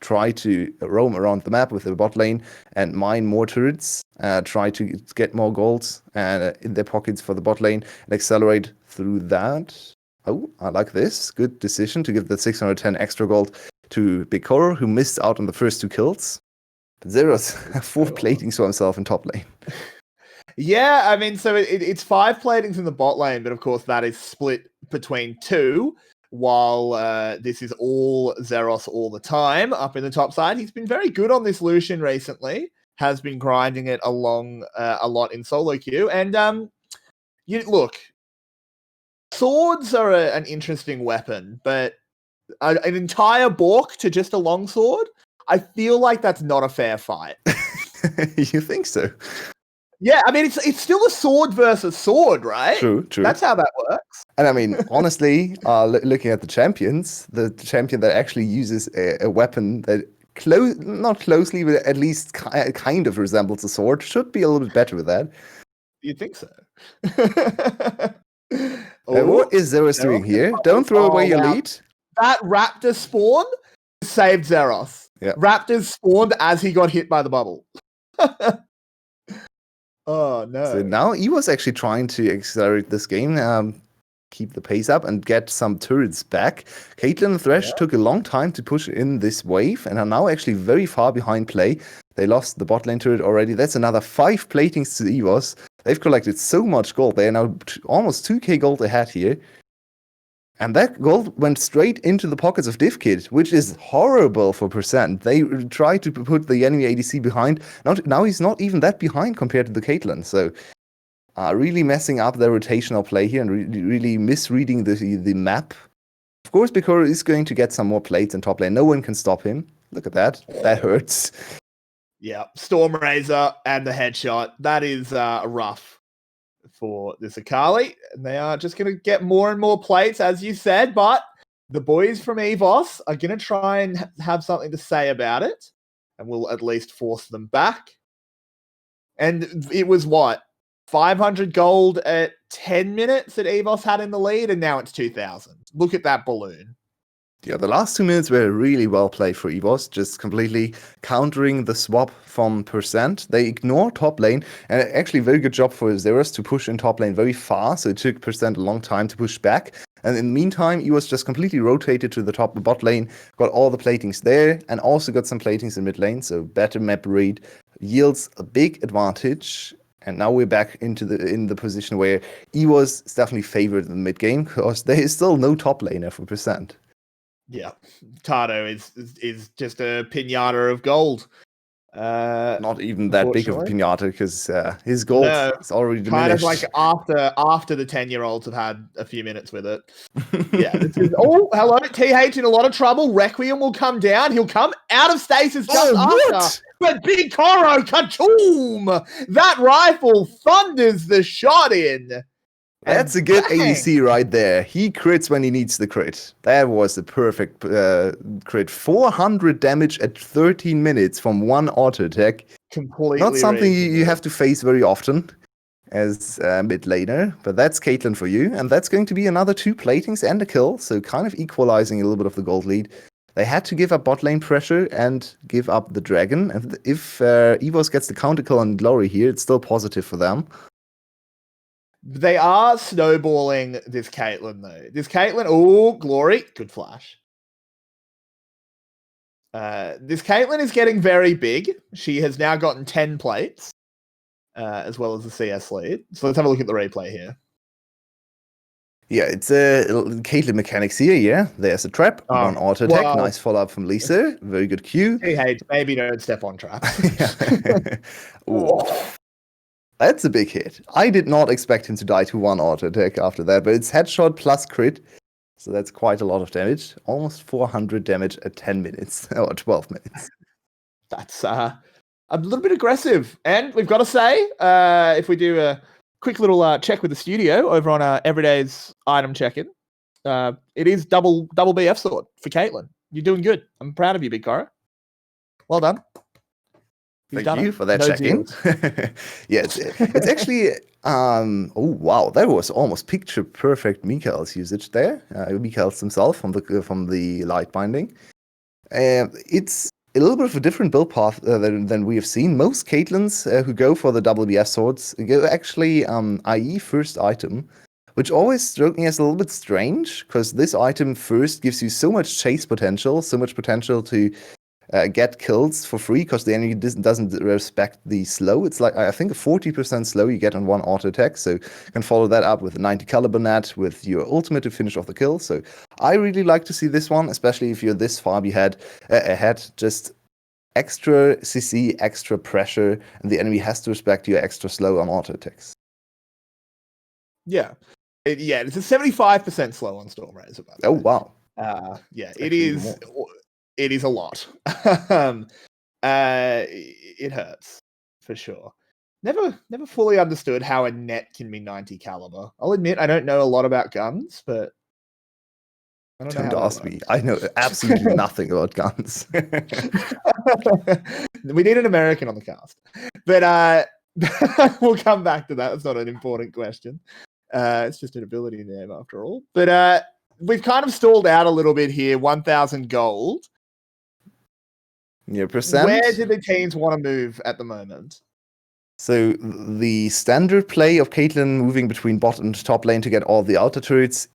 try to roam around the map with the bot lane and mine more turrets, try to get more golds in their pockets for the bot lane and accelerate through that. Oh, I like this. Good decision to give the 610 extra gold to 𝗘𝗀𝗧𝗏, who missed out on the first 2 kills. But Zeros 4 platings for himself in top lane. Yeah, I mean, so it's 5 platings in the bot lane, but of course that is split between 2, while this is all Zeros all the time up in the top side. He's been very good on this Lucian recently, has been grinding it along a lot in solo queue. And look, swords are an interesting weapon, but an entire Bork to just a longsword, I feel like that's not a fair fight. You think so? Yeah, I mean, it's still a sword versus sword, right? True. That's how that works. And I mean, honestly, looking at the champion that actually uses a weapon that not closely, but at least kind of resembles a sword, should be a little bit better with that. You think so? What is Zeros doing here? Don't throw away your lead. That Raptor spawn saved Zeros. Yeah. Raptors spawned as he got hit by the bubble. Oh, no. So now he was actually trying to accelerate this game, keep the pace up, and get some turrets back. Caitlyn and Thresh took a long time to push in this wave and are now actually very far behind play. They lost the bot lane turret already. That's another 5 platings to EVS. They've collected so much gold. They are now almost 2k gold ahead here. And that gold went straight into the pockets of 𝗘𝗀𝗃𝗬𝗏, which is horrible for percent. They tried to put the enemy ADC behind. Now he's not even that behind compared to the Caitlyn. So really messing up their rotational play here and really misreading the map. Of course, 𝗘𝗀𝗃𝗬𝗏 is going to get some more plates in top lane. No one can stop him. Look at that. That hurts. Yeah, Storm Razor and the headshot. That is rough for this 𝗘𝗀𝗃𝗬𝗏. And they are just going to get more and more plates, as you said, but the boys from EVS are going to try and have something to say about it, and will at least force them back. And it was what? 500 gold at 10 minutes that EVS had in the lead, and now it's 2,000. Look at that balloon. Yeah, the last 2 minutes were really well played for EVS, just completely countering the swap from percent. They ignore top lane, and actually very good job for Zeros to push in top lane very fast, so it took percent a long time to push back. And in the meantime, EVS just completely rotated to the bot lane, got all the platings there, and also got some platings in mid lane, so better map read yields a big advantage. And now we're back in the position where EVS is definitely favored in the mid game, because there is still no top laner for percent. Yeah, 𝗘𝗏𝗏𝗏 is just a pinata of gold. Not even that big of a pinata, because his gold is already diminished. Kind of like after the 10-year-olds have had a few minutes with it. Yeah. Oh, hello, TH in a lot of trouble. Requiem will come down. He'll come out of stasis just after. But 𝗘𝗀𝗃𝗏𝗏𝗏𝗏𝗏, that rifle thunders the shot in. That's a good ADC right there. He crits when he needs the crit. That was the perfect crit. 400 damage at 13 minutes from one auto attack. Completely. Not something you have to face very often as mid laner, but that's Caitlyn for you. And that's going to be another 2 platings and a kill, so kind of equalizing a little bit of the gold lead. They had to give up bot lane pressure and give up the dragon. And if EVS gets the counter kill on Glory here, it's still positive for them. They are snowballing this Caitlyn, though. This Caitlyn, oh, Glory, good flash. This Caitlyn is getting very big. She has now gotten 10 plates, as well as the CS lead. So let's have a look at the replay here. Yeah, it's Caitlyn mechanics here, yeah. There's a trap, one auto attack, nice follow-up from Lisa, very good Q. Hey, maybe don't step on traps. That's a big hit. I did not expect him to die to one auto attack after that, but it's headshot plus crit, so that's quite a lot of damage. Almost 400 damage at 10 minutes, or 12 minutes. That's a little bit aggressive. And we've got to say, if we do a quick little check with the studio over on Everyday's item check-in, it is double BF sword for Caitlyn. You're doing good. I'm proud of you, 𝗘𝗀𝗃𝗏𝗏𝗏. Well done. Thank you for that check-in. Yeah, it's actually Oh wow, that was almost picture perfect 𝗘𝗀𝗍𝗻 usage there. 𝗘𝗀𝗍 himself from the light binding. It's a little bit of a different build path than we have seen. Most Caitlyn's who go for the WBS swords go actually IE first item, which always struck me as a little bit strange, because this item first gives you so much chase potential, so much potential to get kills for free, because the enemy doesn't respect the slow. It's like, I think, a 40% slow you get on one auto attack, so you can follow that up with a 90 𝗘𝗀𝗻𝗏 with your ultimate to finish off the kill. So I really like to see this one, especially if you're this far ahead. Just extra CC, extra pressure, and the enemy has to respect your extra slow on auto attacks. Yeah. It's a 75% slow on Stormrazor. Oh, wow. It is a lot. It hurts, for sure. Never fully understood how a net can be 90 caliber. I'll admit I don't know a lot about guns, but I don't know. Don't ask me. I know absolutely nothing about guns. We need an American on the cast. But we'll come back to that. That's not an important question. It's just an ability name after all. But we've kind of stalled out a little bit here. 1,000 gold. Yeah, percent. Where do the teams want to move at the moment? So the standard play of Caitlyn moving between bot and top lane to get all the outer turrets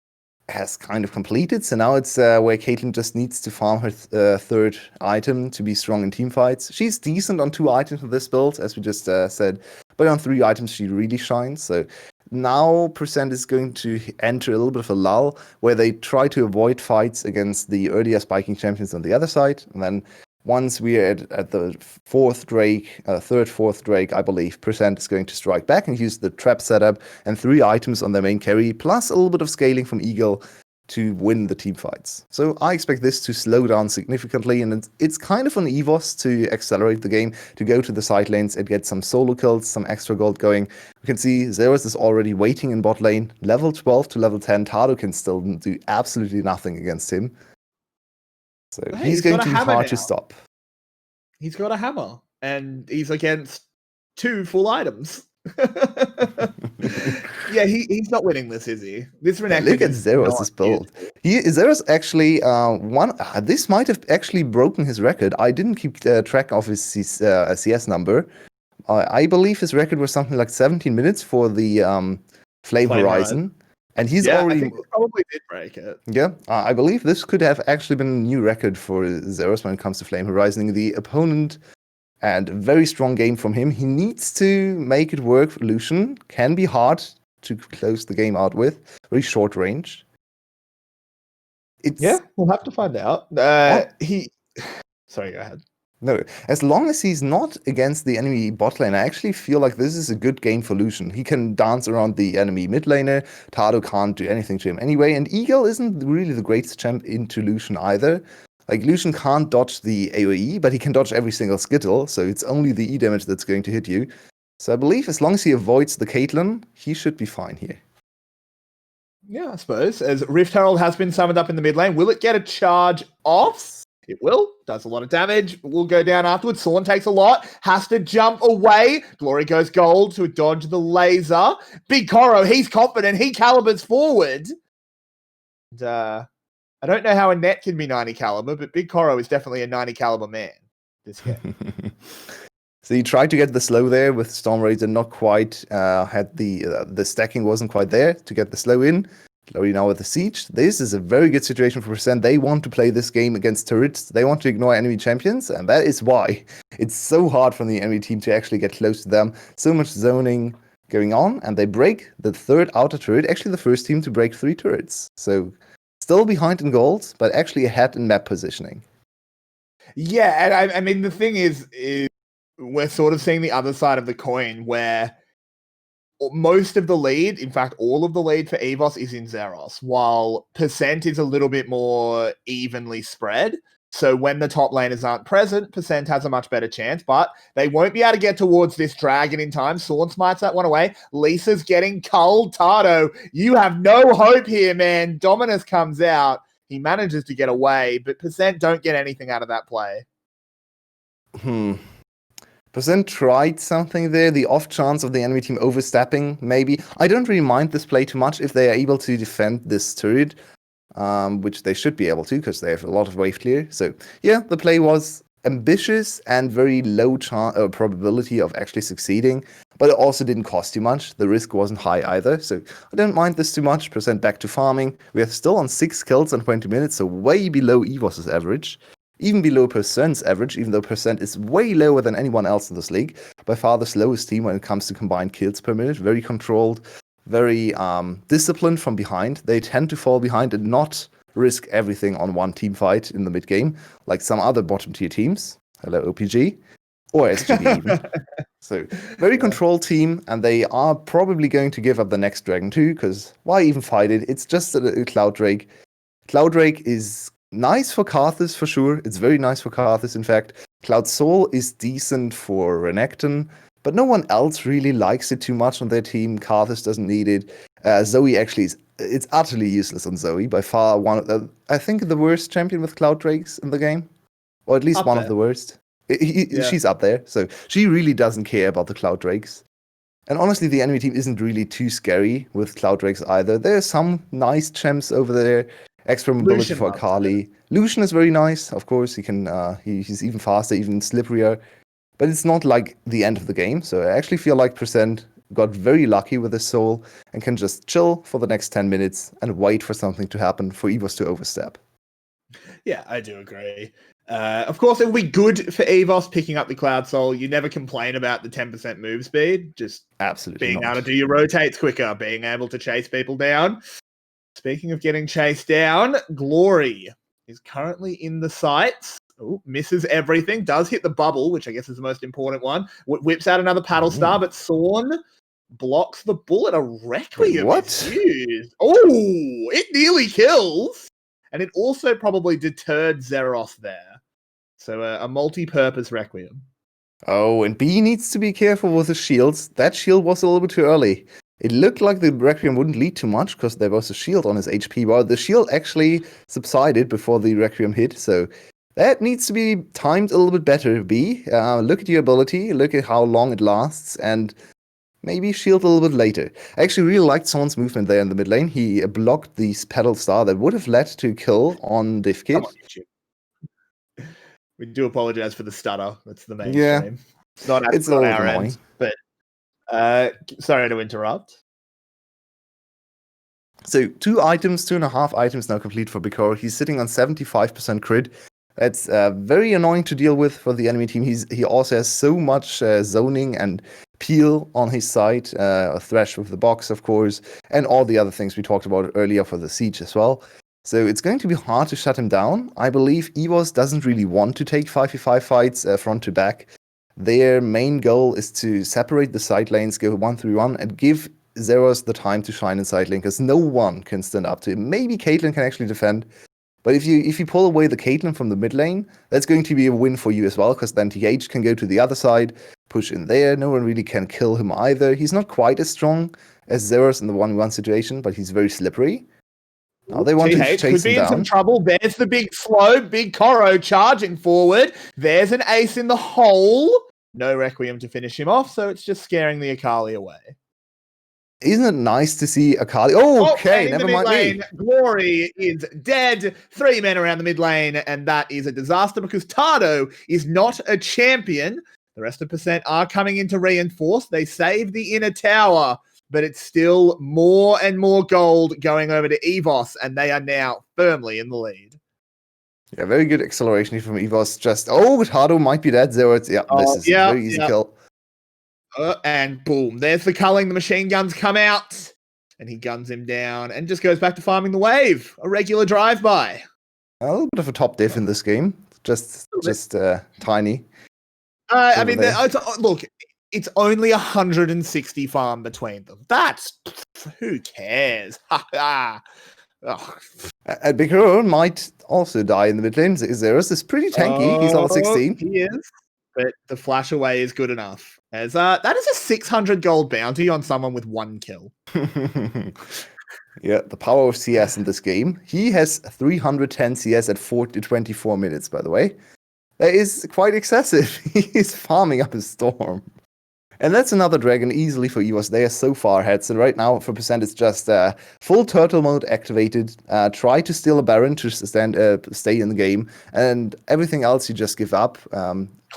has kind of completed. So now it's where Caitlyn just needs to farm her third item to be strong in team fights. She's decent on 2 items with this build, as we just said, but on 3 items she really shines. So now percent is going to enter a little bit of a lull where they try to avoid fights against the earlier spiking champions on the other side, and then once we are at the third, fourth Drake, I believe, percent is going to strike back and use the trap setup and 3 items on their main carry, plus a little bit of scaling from Eagle to win the team fights. So I expect this to slow down significantly, and it's kind of an EVOS to accelerate the game, to go to the side lanes and get some solo kills, some extra gold going. We can see 𝗬𝗏 is already waiting in bot lane. Level 12 to level 10, 𝗘𝗀𝗏 can still do absolutely nothing against him. So he's going to be hard to stop. He's got a hammer, and he's against 2 full items. Yeah, he's not winning this, is he? This Look at 𝗬𝗏's build. 𝗬𝗏's actually this might have actually broken his record. I didn't keep track of his CS number. I believe his record was something like 17 minutes for the Flame Horizon. And he's already. I think he probably did break it. Yeah, I believe this could have actually been a new record for 𝗬𝗏 when it comes to Flame Horizoning the opponent. And a very strong game from him. He needs to make it work. Lucian can be hard to close the game out with. Very short range. Yeah, we'll have to find out. Sorry, go ahead. No, as long as he's not against the enemy bot lane, I actually feel like this is a good game for Lucian. He can dance around the enemy mid laner. 𝗘𝗏𝗏 can't do anything to him anyway, and Eagle isn't really the greatest champ into Lucian either. Like, Lucian can't dodge the AoE, but he can dodge every single skittle, so it's only the E damage that's going to hit you. So I believe as long as he avoids the Caitlyn, he should be fine here. Yeah, I suppose. As Rift Herald has been summoned up in the mid lane, will it get a charge off? It will. Does a lot of damage. Will go down afterwards. Sorn takes a lot. Has to jump away. Glory goes gold to dodge the laser. Big Koro, he's confident. He calibers forward. And, I don't know how a net can be 90 caliber, but Big Koro is definitely a 90 caliber man this game. So he tried to get the slow there with Stormrazor, not quite. Had the stacking wasn't quite there to get the slow in. Glory now with the siege. This is a very good situation for percent. They want to play this game against turrets. They want to ignore enemy champions, and that is why it's so hard for the enemy team to actually get close to them. So much zoning going on, and they break the 3rd outer turret. Actually, the first team to break 3 turrets. So still behind in gold, but actually ahead in map positioning. Yeah, and I mean, the thing is we're sort of seeing the other side of the coin where most of the lead, in fact, all of the lead for EVOS is in 𝗬𝗏, while percent is a little bit more evenly spread. So when the top laners aren't present, percent has a much better chance, but they won't be able to get towards this dragon in time. Sorn smites that one away. Lisa's getting culled. 𝗘𝗏𝗏, you have no hope here, man. Dominus comes out. He manages to get away, but percent don't get anything out of that play. Percent tried something there, the off chance of the enemy team overstepping, maybe. I don't really mind this play too much if they are able to defend this turret, which they should be able to because they have a lot of wave clear. So yeah, the play was ambitious and very low probability of actually succeeding, but it also didn't cost too much. The risk wasn't high either, so I don't mind this too much. Percent back to farming. We are still on 6 kills in 20 minutes, so way below EVOS's average. Even below Percent's average, even though Percent is way lower than anyone else in this league. By far the slowest team when it comes to combined kills per minute. Very controlled, very disciplined from behind. They tend to fall behind and not risk everything on one team fight in the mid game, like some other bottom tier teams. Hello, OPG. Or SGB even. So, very controlled team, and they are probably going to give up the next Dragon too, because why even fight it? It's just a 𝗘𝗀𝗪𝗍. 𝗘𝗀𝗪𝗍 is nice for 𝗘𝗲𝗺 for sure. It's very nice for 𝗘𝗲𝗺, in fact. 𝗘𝗀𝗪 is decent for Renekton, but no one else really likes it too much on their team. 𝗘𝗲𝗺 doesn't need it. Zoe actually it's utterly useless on Zoe. By far one of the, I think, the worst champion with 𝗘𝗀𝗪𝗍s in the game. Or at least Up one there. of the worst. She's up there, so she really doesn't care about the 𝗘𝗀𝗪𝗍s. And honestly, the enemy team isn't really too scary with 𝗘𝗀𝗪𝗍s either. There's some nice champs over there. Extra mobility Lucian for loves Akali. Lucian is very nice, of course. He can he's even faster, even slipperier. But it's not like the end of the game. So I actually feel like Percent got very lucky with his soul and can just chill for the next 10 minutes and wait for something to happen for EVOS to overstep. Yeah, I do agree. Of course, it would be good for EVOS picking up the Cloud Soul. You never complain about the 10% move speed. Just Absolutely being not. able to do your rotates quicker, being able to chase people down. Speaking of getting chased down, Glory is currently in the sights. Ooh, misses everything. Does hit the bubble, which I guess is the most important one. Whips out another paddle star, but Sorn blocks the bullet. A Requiem What? is used. Oh, it nearly kills. And it also probably deterred Zeros there. So a multi-purpose Requiem. Oh, and B needs to be careful with the shields. That shield was a little bit too early. It looked like the Requiem wouldn't lead too much because there was a shield on his HP. Well, the shield actually subsided before the Requiem hit, so that needs to be timed a little bit better, B. Look at your ability, look at how long it lasts, and maybe shield a little bit later. I actually really liked Son's movement there in the mid lane. He blocked the pedal star that would have led to kill on Come 𝗘𝗀𝗃𝗍. on, YouTube. We do apologize for the stutter. That's the main Yeah. stream. It's not It's a on little our annoying. end, but sorry to interrupt. So 2.5 items now complete for 𝗘𝗀𝗪. He's sitting on 75% crit. That's very annoying to deal with for the enemy team. He also has so much zoning and peel on his side. Thresh with the box, of course, and all the other things we talked about earlier for the siege as well. So it's going to be hard to shut him down. I believe EVOS doesn't really want to take 5v5 fights front to back. Their main goal is to separate the side lanes, go 1-3-1, and give Zeros the time to shine in side lane, because no one can stand up to him. Maybe Caitlyn can actually defend, but if you pull away the Caitlyn from the mid lane, that's going to be a win for you as well, because then TH can go to the other side, push in there. No one really can kill him either. He's not quite as strong as Zeros in the 1v1 situation, but he's very slippery. Now they want to TH chase could be him in some down. trouble. There's the big slow, big 𝗘𝗀𝗪𝗍 charging forward. There's an ace in the hole. No Requiem to finish him off, so it's just scaring the Akali away. Isn't it nice to see Akali? Oh, okay, and in never the mind mid me. lane, Glory is dead. 3 men around the mid lane, and that is a disaster because 𝗏𝗏𝗏 is not a champion. The rest of Percent are coming in to reinforce. They saved the inner tower, but it's still more and more gold going over to EVOS, and they are now firmly in the lead. Yeah, very good acceleration from EVOS. Just, 𝗏𝗏𝗏 might be dead. Zeros, yeah, this is a very easy kill. And boom, there's the culling. The machine guns come out, and he guns him down and just goes back to farming the wave. A regular drive-by. A little bit of a top diff in this game. Just tiny. I mean, there. look, it's only 160 farm between them. That's, who cares? Oh. And 𝗘𝗀𝗏𝗏 might also die in the mid lane. Zeros is pretty tanky. He's level 16. He is, but the flash away is good enough. As that is a 600 gold bounty on someone with 1 kill. Yeah, the power of CS in this game. He has 310 CS at 24 minutes, by the way. That is quite excessive. He's farming up his storm. And that's another dragon easily for EVOS. They are so far ahead. So right now for percent, it's just full turtle mode activated. Try to steal a Baron to stay in the game. And everything else you just give up.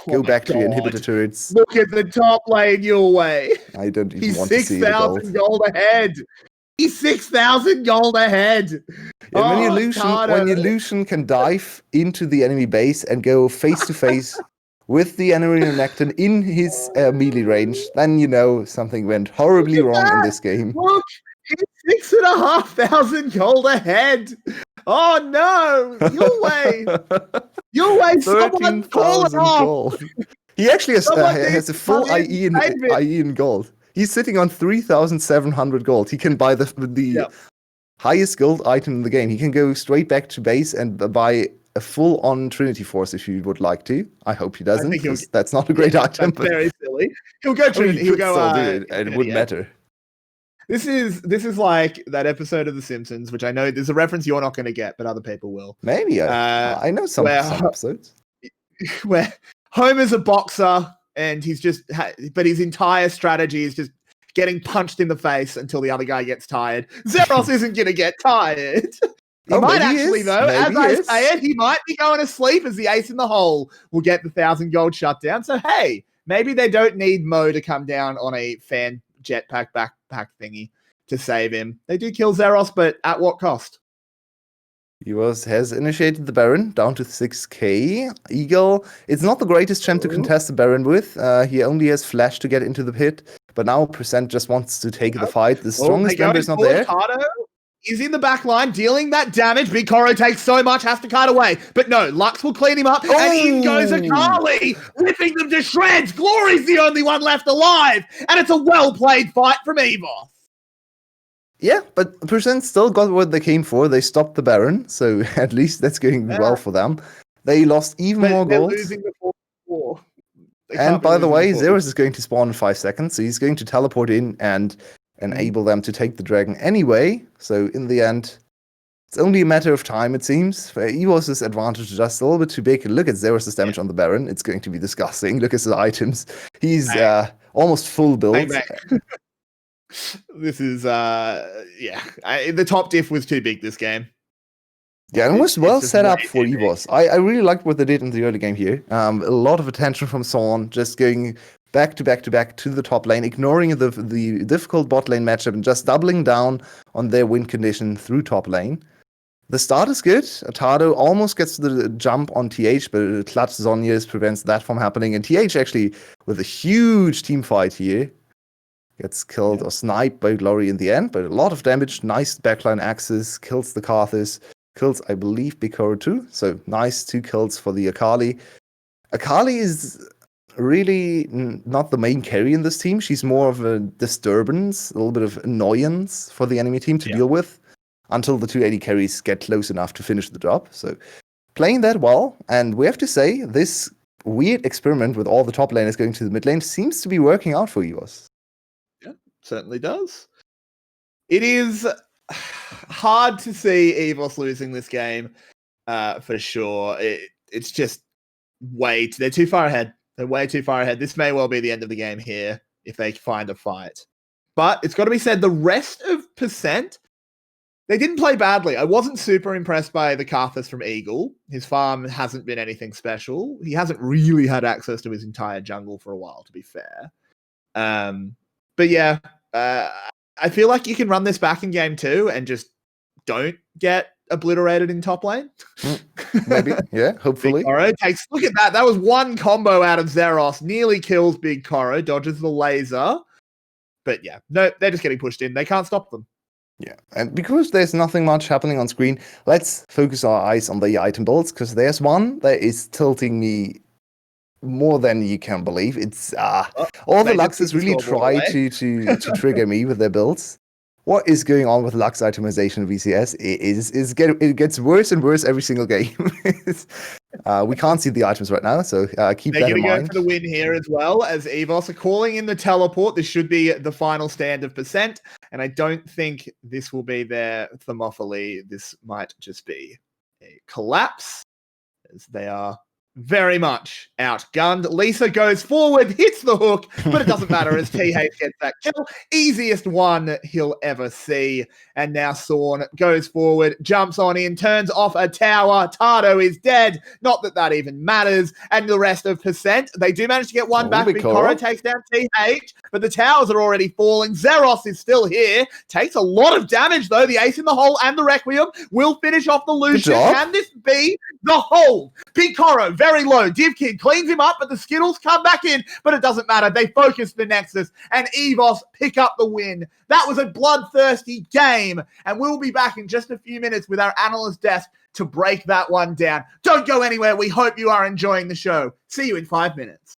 Go back to your inhibitor turrets. Look at the top lane, Yulwei. I don't even He's want to see the gold. 6,000 gold ahead. He's 6,000 gold ahead. Yeah, when your Lucian can dive into the enemy base and go face to face with the enemy Renekton in his melee range, then you know something went horribly wrong in this game. Look, he's 6,500 gold ahead. Oh no, Yulwei, someone call it off. Gold. He actually has a full IE in gold. He's sitting on 3,700 gold. He can buy the highest gold item in the game. He can go straight back to base and buy a full-on Trinity Force if you would like to. I hope he doesn't, because that's not a great item. That's very silly. He'll go Trinity. He'll go. Do it, and it wouldn't matter. This is like that episode of The Simpsons, which I know there's a reference you're not going to get, but other people will. Maybe I know some episodes where Homer's a boxer and he's just, but his entire strategy is just getting punched in the face until the other guy gets tired. 𝗃𝗏 isn't going to get tired. He might actually, though. As I say it, he might be going to sleep as the ace in the hole will get the 1,000 gold shut down. So, hey, maybe they don't need Mo to come down on a fan jetpack backpack thingy to save him. They do kill 𝗃𝗏, but at what cost? He has initiated the Baron down to 6k. Eagle, it's not the greatest champ to contest the Baron with. He only has Flash to get into the pit, but now Percent just wants to take the fight. The strongest member is not there. He's in the back line, dealing that damage. 𝗘𝗀𝗽𝗦 takes so much, has to cut away. But no, 𝗀𝗏 will clean him up, and in goes 𝗘𝗏𝗽, ripping them to shreds. Glory's the only one left alive, and it's a well-played fight from EVOS. Yeah, but Percent still got what they came for. They stopped the Baron, so at least that's going well for them. They lost even more gold. Losing the 4-4. And by the way, 𝗃𝗏 is going to spawn in 5 seconds, so he's going to teleport in and enable them to take the dragon anyway. So in the end, it's only a matter of time, it seems. For EVOS's advantage is just a little bit too big. Look at 𝗃𝗏's damage on the Baron. It's going to be disgusting. Look at his items. He's almost full build. This is, the top diff was too big this game. Yeah, and it was well set up for EVOS. I really liked what they did in the early game here. A lot of attention from Son, just going back to back to the top lane, ignoring the difficult bot lane matchup and just doubling down on their win condition through top lane. The start is good. 𝗘𝗏𝗏 almost gets the jump on TH, but Clutch Zhonya's prevents that from happening. And TH actually, with a huge team fight here, gets killed or sniped by Glory in the end, but a lot of damage, nice backline access, kills the 𝗘𝗏𝗏, kills, I believe, 𝗘𝗏𝗏 too. So nice 2 kills for the Akali. Akali is really not the main carry in this team. She's more of a disturbance, a little bit of annoyance for the enemy team to deal with until the 2 AD carries get close enough to finish the job. So playing that well, and we have to say, this weird experiment with all the top laners going to the mid lane seems to be working out for EVOS. Certainly does. It is hard to see EVOS losing this game, for sure. It's just they're too far ahead. They're way too far ahead. This may well be the end of the game here if they find a fight. But it's got to be said, the rest of Percent, they didn't play badly. I wasn't super impressed by the Karthus from Eagle. His farm hasn't been anything special. He hasn't really had access to his entire jungle for a while, to be fair. But yeah, I feel like you can run this back in game 2 and just don't get obliterated in top lane. Maybe, yeah, hopefully. Look at that. That was one combo out of 𝗃𝗏𝗏. Nearly kills 𝗃𝗀𝗏𝗏, dodges the laser. But yeah, no, they're just getting pushed in. They can't stop them. Yeah, and because there's nothing much happening on screen, let's focus our eyes on the item builds, because there's one that is tilting me more than you can believe. It's all the Luxes really try to trigger me with their builds. What is going on with Lux itemization in VCS? It gets worse and worse every single game. We can't see the items right now, so keep that in mind. They're going to go for the win here as well, as EVOS are calling in the teleport. This should be the final stand of Percent, and I don't think this will be their 𝗘𝗏𝗏𝗦. This might just be a collapse, as they are very much outgunned. Lisa goes forward, hits the hook, but it doesn't matter as TH gets that kill. Easiest one he'll ever see. And now Sorn goes forward, jumps on in, turns off a tower. Tado is dead. Not that that even matters. And the rest of %, they do manage to get one back. 𝗘𝗀𝗧𝗏 takes down TH, but the towers are already falling. 𝗲𝗏 is still here. Takes a lot of damage, though. The ace in the hole and the Requiem will finish off the Lucian. Can this be the hold? 𝗘𝗀𝗏, very low. 𝗘𝗀𝗽𝗍 cleans him up, but the Skittles come back in, but it doesn't matter. They focus the Nexus, and EVOS pick up the win. That was a bloodthirsty game, and we'll be back in just a few minutes with our analyst desk to break that one down. Don't go anywhere. We hope you are enjoying the show. See you in 5 minutes.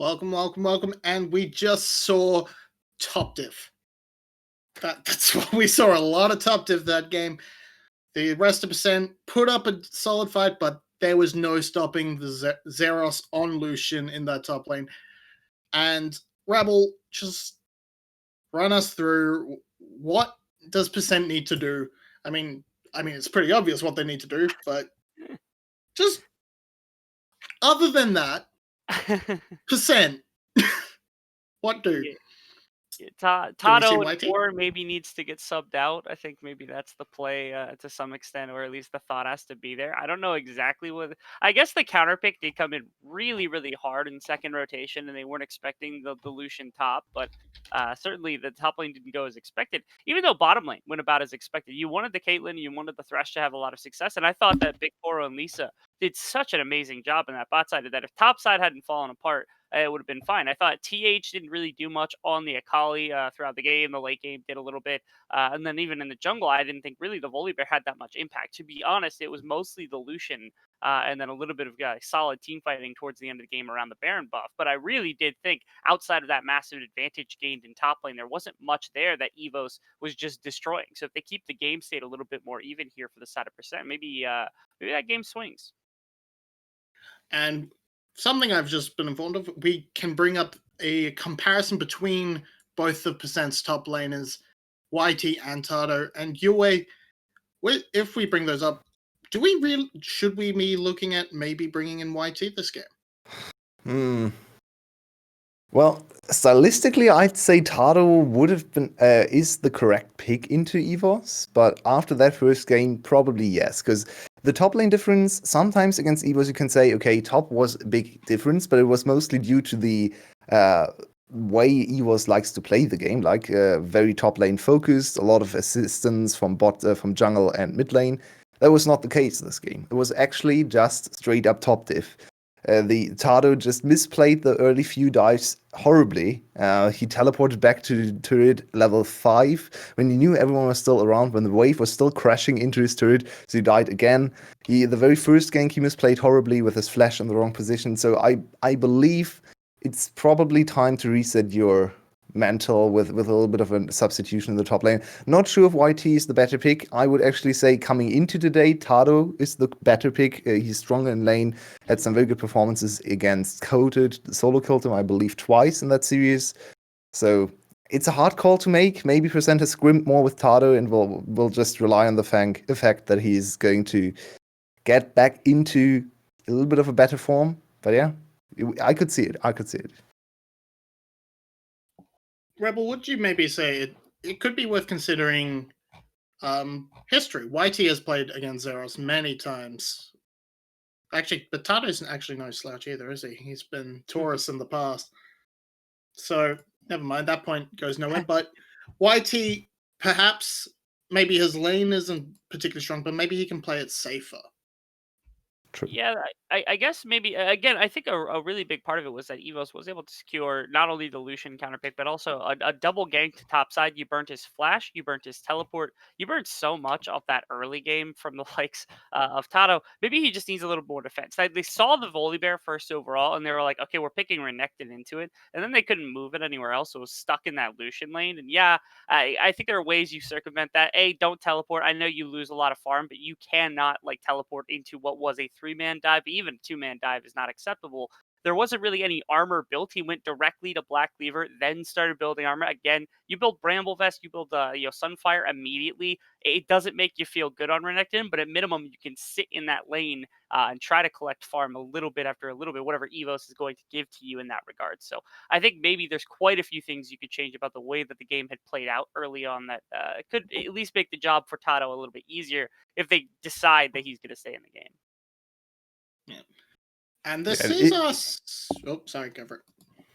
Welcome. And we just saw top diff. That's what we saw. A lot of top diff that game. The rest of percent put up a solid fight, but there was no stopping the 𝗲𝗏 on Lucian in that top lane. And Rebel, just run us through, what does percent need to do? I mean, it's pretty obvious what they need to do, but just other than that, percent, what do? 𝗘𝗏𝗦 and YT? core maybe needs to get subbed out. I think maybe that's the play to some extent, or at least the thought has to be there. I don't know exactly what. I guess the counter pick did come in really, really hard in second rotation, and they weren't expecting the Lucian top, but certainly the top lane didn't go as expected, even though bottom lane went about as expected. You wanted the Caitlyn, you wanted the Thresh to have a lot of success, and I thought that Big Poro and Lisa did such an amazing job in that bot side that if top side hadn't fallen apart, it would have been fine. I thought TH didn't really do much on the Akali throughout the game. The late game did a little bit. And then even in the jungle, I didn't think really the Volibear had that much impact. To be honest, it was mostly the Lucian and then a little bit of solid team fighting towards the end of the game around the Baron buff. But I really did think outside of that massive advantage gained in top lane, there wasn't much there that EVOS was just destroying. So if they keep the game state a little bit more even here for the side of percent, maybe that game swings. And something I've just been informed of, we can bring up a comparison between both the percent's top laners, YT and 𝗘𝗏𝗏, and Yulwei. If we bring those up, should we be looking at maybe bringing in YT this game? Well, stylistically, I'd say 𝗘𝗏𝗏 would have been is the correct pick into EVOS, but after that first game, probably yes, because the top lane difference, sometimes against EVOS you can say, okay, top was a big difference, but it was mostly due to the way EVOS likes to play the game, like very top lane focused, a lot of assistance from jungle and mid lane. That was not the case this game. It was actually just straight up top diff. The 𝗘𝗏𝗏 just misplayed the early few dives horribly. He teleported back to turret level 5 when he knew everyone was still around, when the wave was still crashing into his turret, so he died again. The very first gank he misplayed horribly with his flash in the wrong position, so I believe it's probably time to reset your mantle with a little bit of a substitution in the top lane. Not sure if YT is the better pick. I would actually say coming into today, 𝗘𝗏𝗏 is the better pick. He's stronger in lane, had some very good performances against 𝗘𝗀𝗽𝗏, solo killed him, I believe, twice in that series. So it's a hard call to make. Maybe percent has scrimped more with 𝗘𝗏𝗏, and we'll just rely on the fact that he's going to get back into a little bit of a better form. But yeah, I could see it. Rebel, would you maybe say it could be worth considering history? YT has played against 𝗲𝗏𝗏 many times. Actually, but 𝗘𝗏𝗏 isn't actually no slouch either, is he? He's been Taurus in the past. So, never mind, that point goes nowhere. But YT, perhaps, maybe his lane isn't particularly strong, but maybe he can play it safer. True. Yeah, I guess maybe again, I think a really big part of it was that EVOS was able to secure not only the Lucian counter pick, but also a double gank to top side. You burnt his flash, you burnt his teleport, you burnt so much off that early game from the likes of 𝗘𝗏𝗏. Maybe he just needs a little more defense. They saw the Volibear first overall, and they were like, okay, we're picking Renekton into it, and then they couldn't move it anywhere else, so it was stuck in that Lucian lane. And yeah, I think there are ways you circumvent that. Don't teleport. I know you lose a lot of farm, but you cannot teleport into what was a 3-man dive. Even a 2-man dive is not acceptable. There wasn't really any armor built. He went directly to Black Cleaver, then started building armor. Again, you build Bramble Vest, you build Sunfire immediately. It doesn't make you feel good on Renekton, but at minimum, you can sit in that lane and try to collect farm a little bit after a little bit, whatever EVOS is going to give to you in that regard. So I think maybe there's quite a few things you could change about the way that the game had played out early on that could at least make the job for 𝗘𝗏𝗏 a little bit easier if they decide that he's going to stay in the game. Yeah. And this sees us. Oh, sorry, go for it.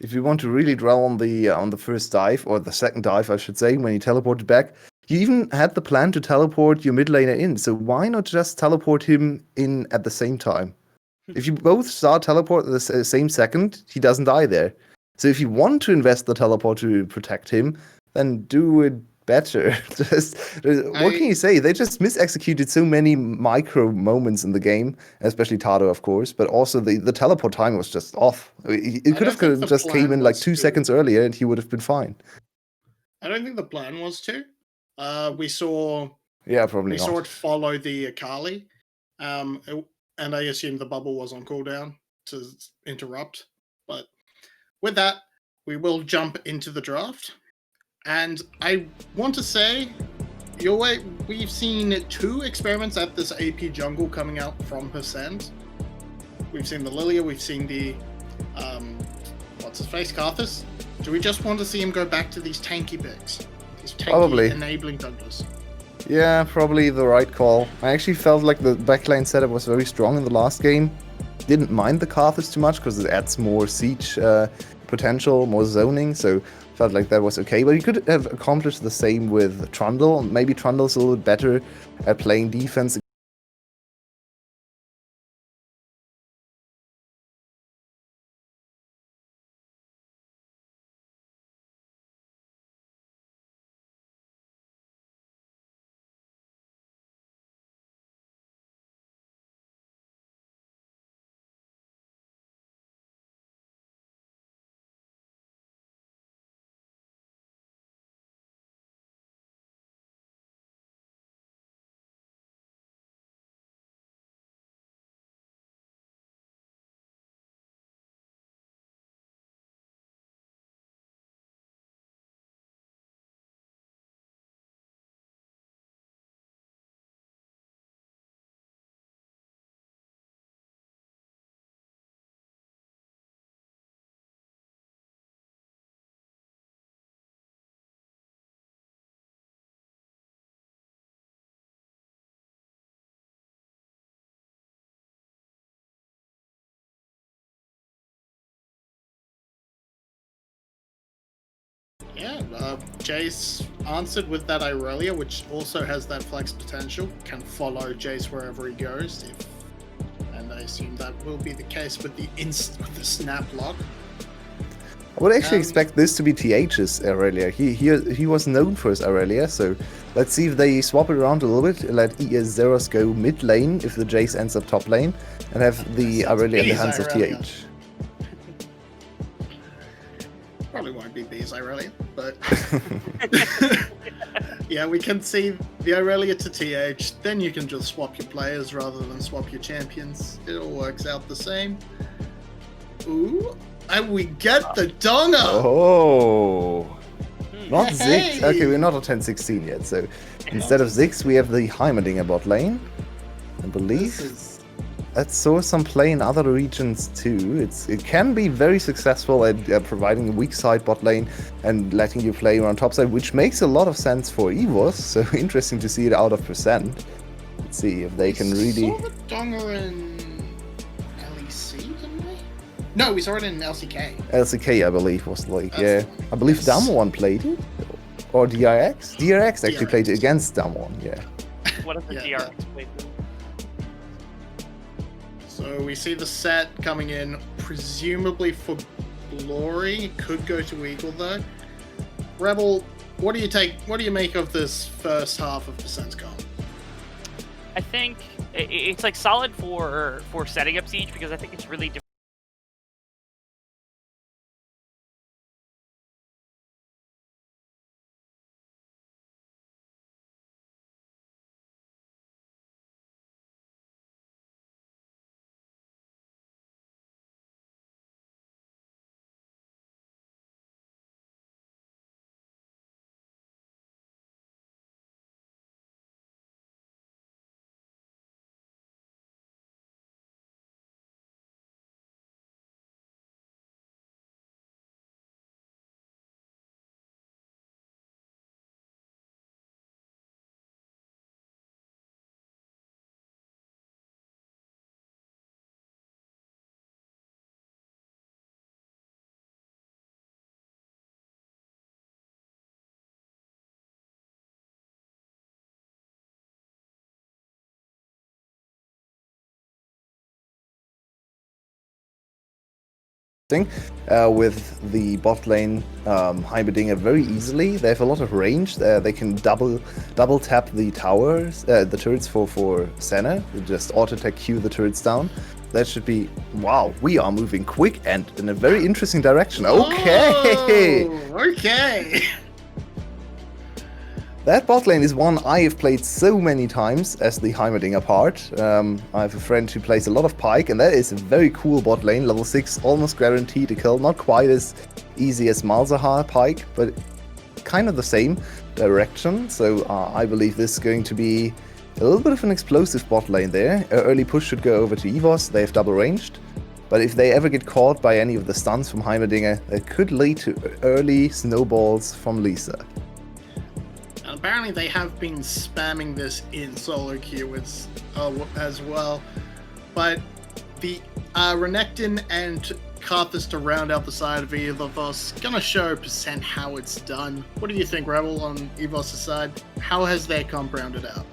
If you want to really dwell on the first dive, or the second dive, I should say, when you teleported back, you even had the plan to teleport your mid laner in. So why not just teleport him in at the same time? If you both start teleport at the same second, he doesn't die there. So if you want to invest the teleport to protect him, then do it better. Just what can you say? They just misexecuted so many micro moments in the game, especially 𝗬𝗪, of course, but also the teleport time was just off. It could have just came in like 2 seconds earlier, and he would have been fine. I don't think the plan was to. We saw probably we saw not. it follow the Akali, and I assume the bubble was on cooldown to interrupt. But with that, we will jump into the draft. And I want to say, Yulwei, we've seen 2 experiments at this AP jungle coming out from 𝗘𝗀𝗃. We've seen the Lilia, we've seen the what's his face, Karthus. Do we just want to see him go back to these tanky picks? These tanky Probably. enabling junglers? Yeah, probably the right call. I actually felt like the backline setup was very strong in the last game. Didn't mind the Karthus too much because it adds more siege potential, more zoning, so felt like that was okay. But you could have accomplished the same with Trundle. Maybe Trundle's a little bit better at playing defense. Yeah, Jace answered with that Irelia, which also has that flex potential, can follow Jace wherever he goes, and I assume that will be the case with the snap lock. I would actually expect this to be 𝗘𝗪𝗃's Irelia. He was known for his Irelia, so let's see if they swap it around a little bit. Let ES0s go mid lane if the Jace ends up top lane, and have the Irelia in the hands of 𝗘𝗪𝗃. Probably won't be B's Irelia, but yeah, we can see the Irelia to 𝗘𝗪𝗃, then you can just swap your players rather than swap your champions. It all works out the same. Ooh, and we get the Donga! Oh! Not Hey! Ziggs. Okay, we're not at 10-16 yet, so instead of Ziggs, we have the 𝗬𝗪𝗃 bot lane. I believe that saw some play in other regions too. It can be very successful at providing a weak side bot lane and letting you play around top side, which makes a lot of sense for EVOS. So interesting to see it out of %. Let's see if they can really. We saw the Donga in LEC, didn't we? No, we saw it in LCK. LCK, I believe, was like, yeah. I believe 𝗬𝗪 played it, or DRX. DRX actually played it against 𝗬𝗪. Yeah. What if the DRX played? So we see the set coming in, presumably for Glory. Could go to Eagle though. Rebel, what do you make of this first half of 𝗘𝗀𝗃's comp? I think it's like solid for setting up Siege because I think it's really different. with the bot lane 𝗘𝗪𝗍𝗪 very easily. They have a lot of range. They can double tap the towers, the turrets for Senna. Just auto attack Q the turrets down. That should be, wow, we are moving quick and in a very interesting direction. Okay. Oh, okay. That bot lane is one I have played so many times as the 𝗘𝗪𝗍𝗪 part. I have a friend who plays a lot of Pyke, and that is a very cool bot lane. Level 6, almost guaranteed to kill. Not quite as easy as 𝗲𝗲 Pyke, but kind of the same direction. So I believe this is going to be a little bit of an explosive bot lane there. Early push should go over to EVS. They have double ranged. But if they ever get caught by any of the stuns from 𝗘𝗪𝗍𝗪, it could lead to early snowballs from Lisa. Apparently they have been spamming this in solo queue as well, but the Renekton and 𝗘𝗏𝗏 to round out the side of EVS gonna show % how it's done. What do you think, Rebel, on EVS' side? How has their comp rounded out?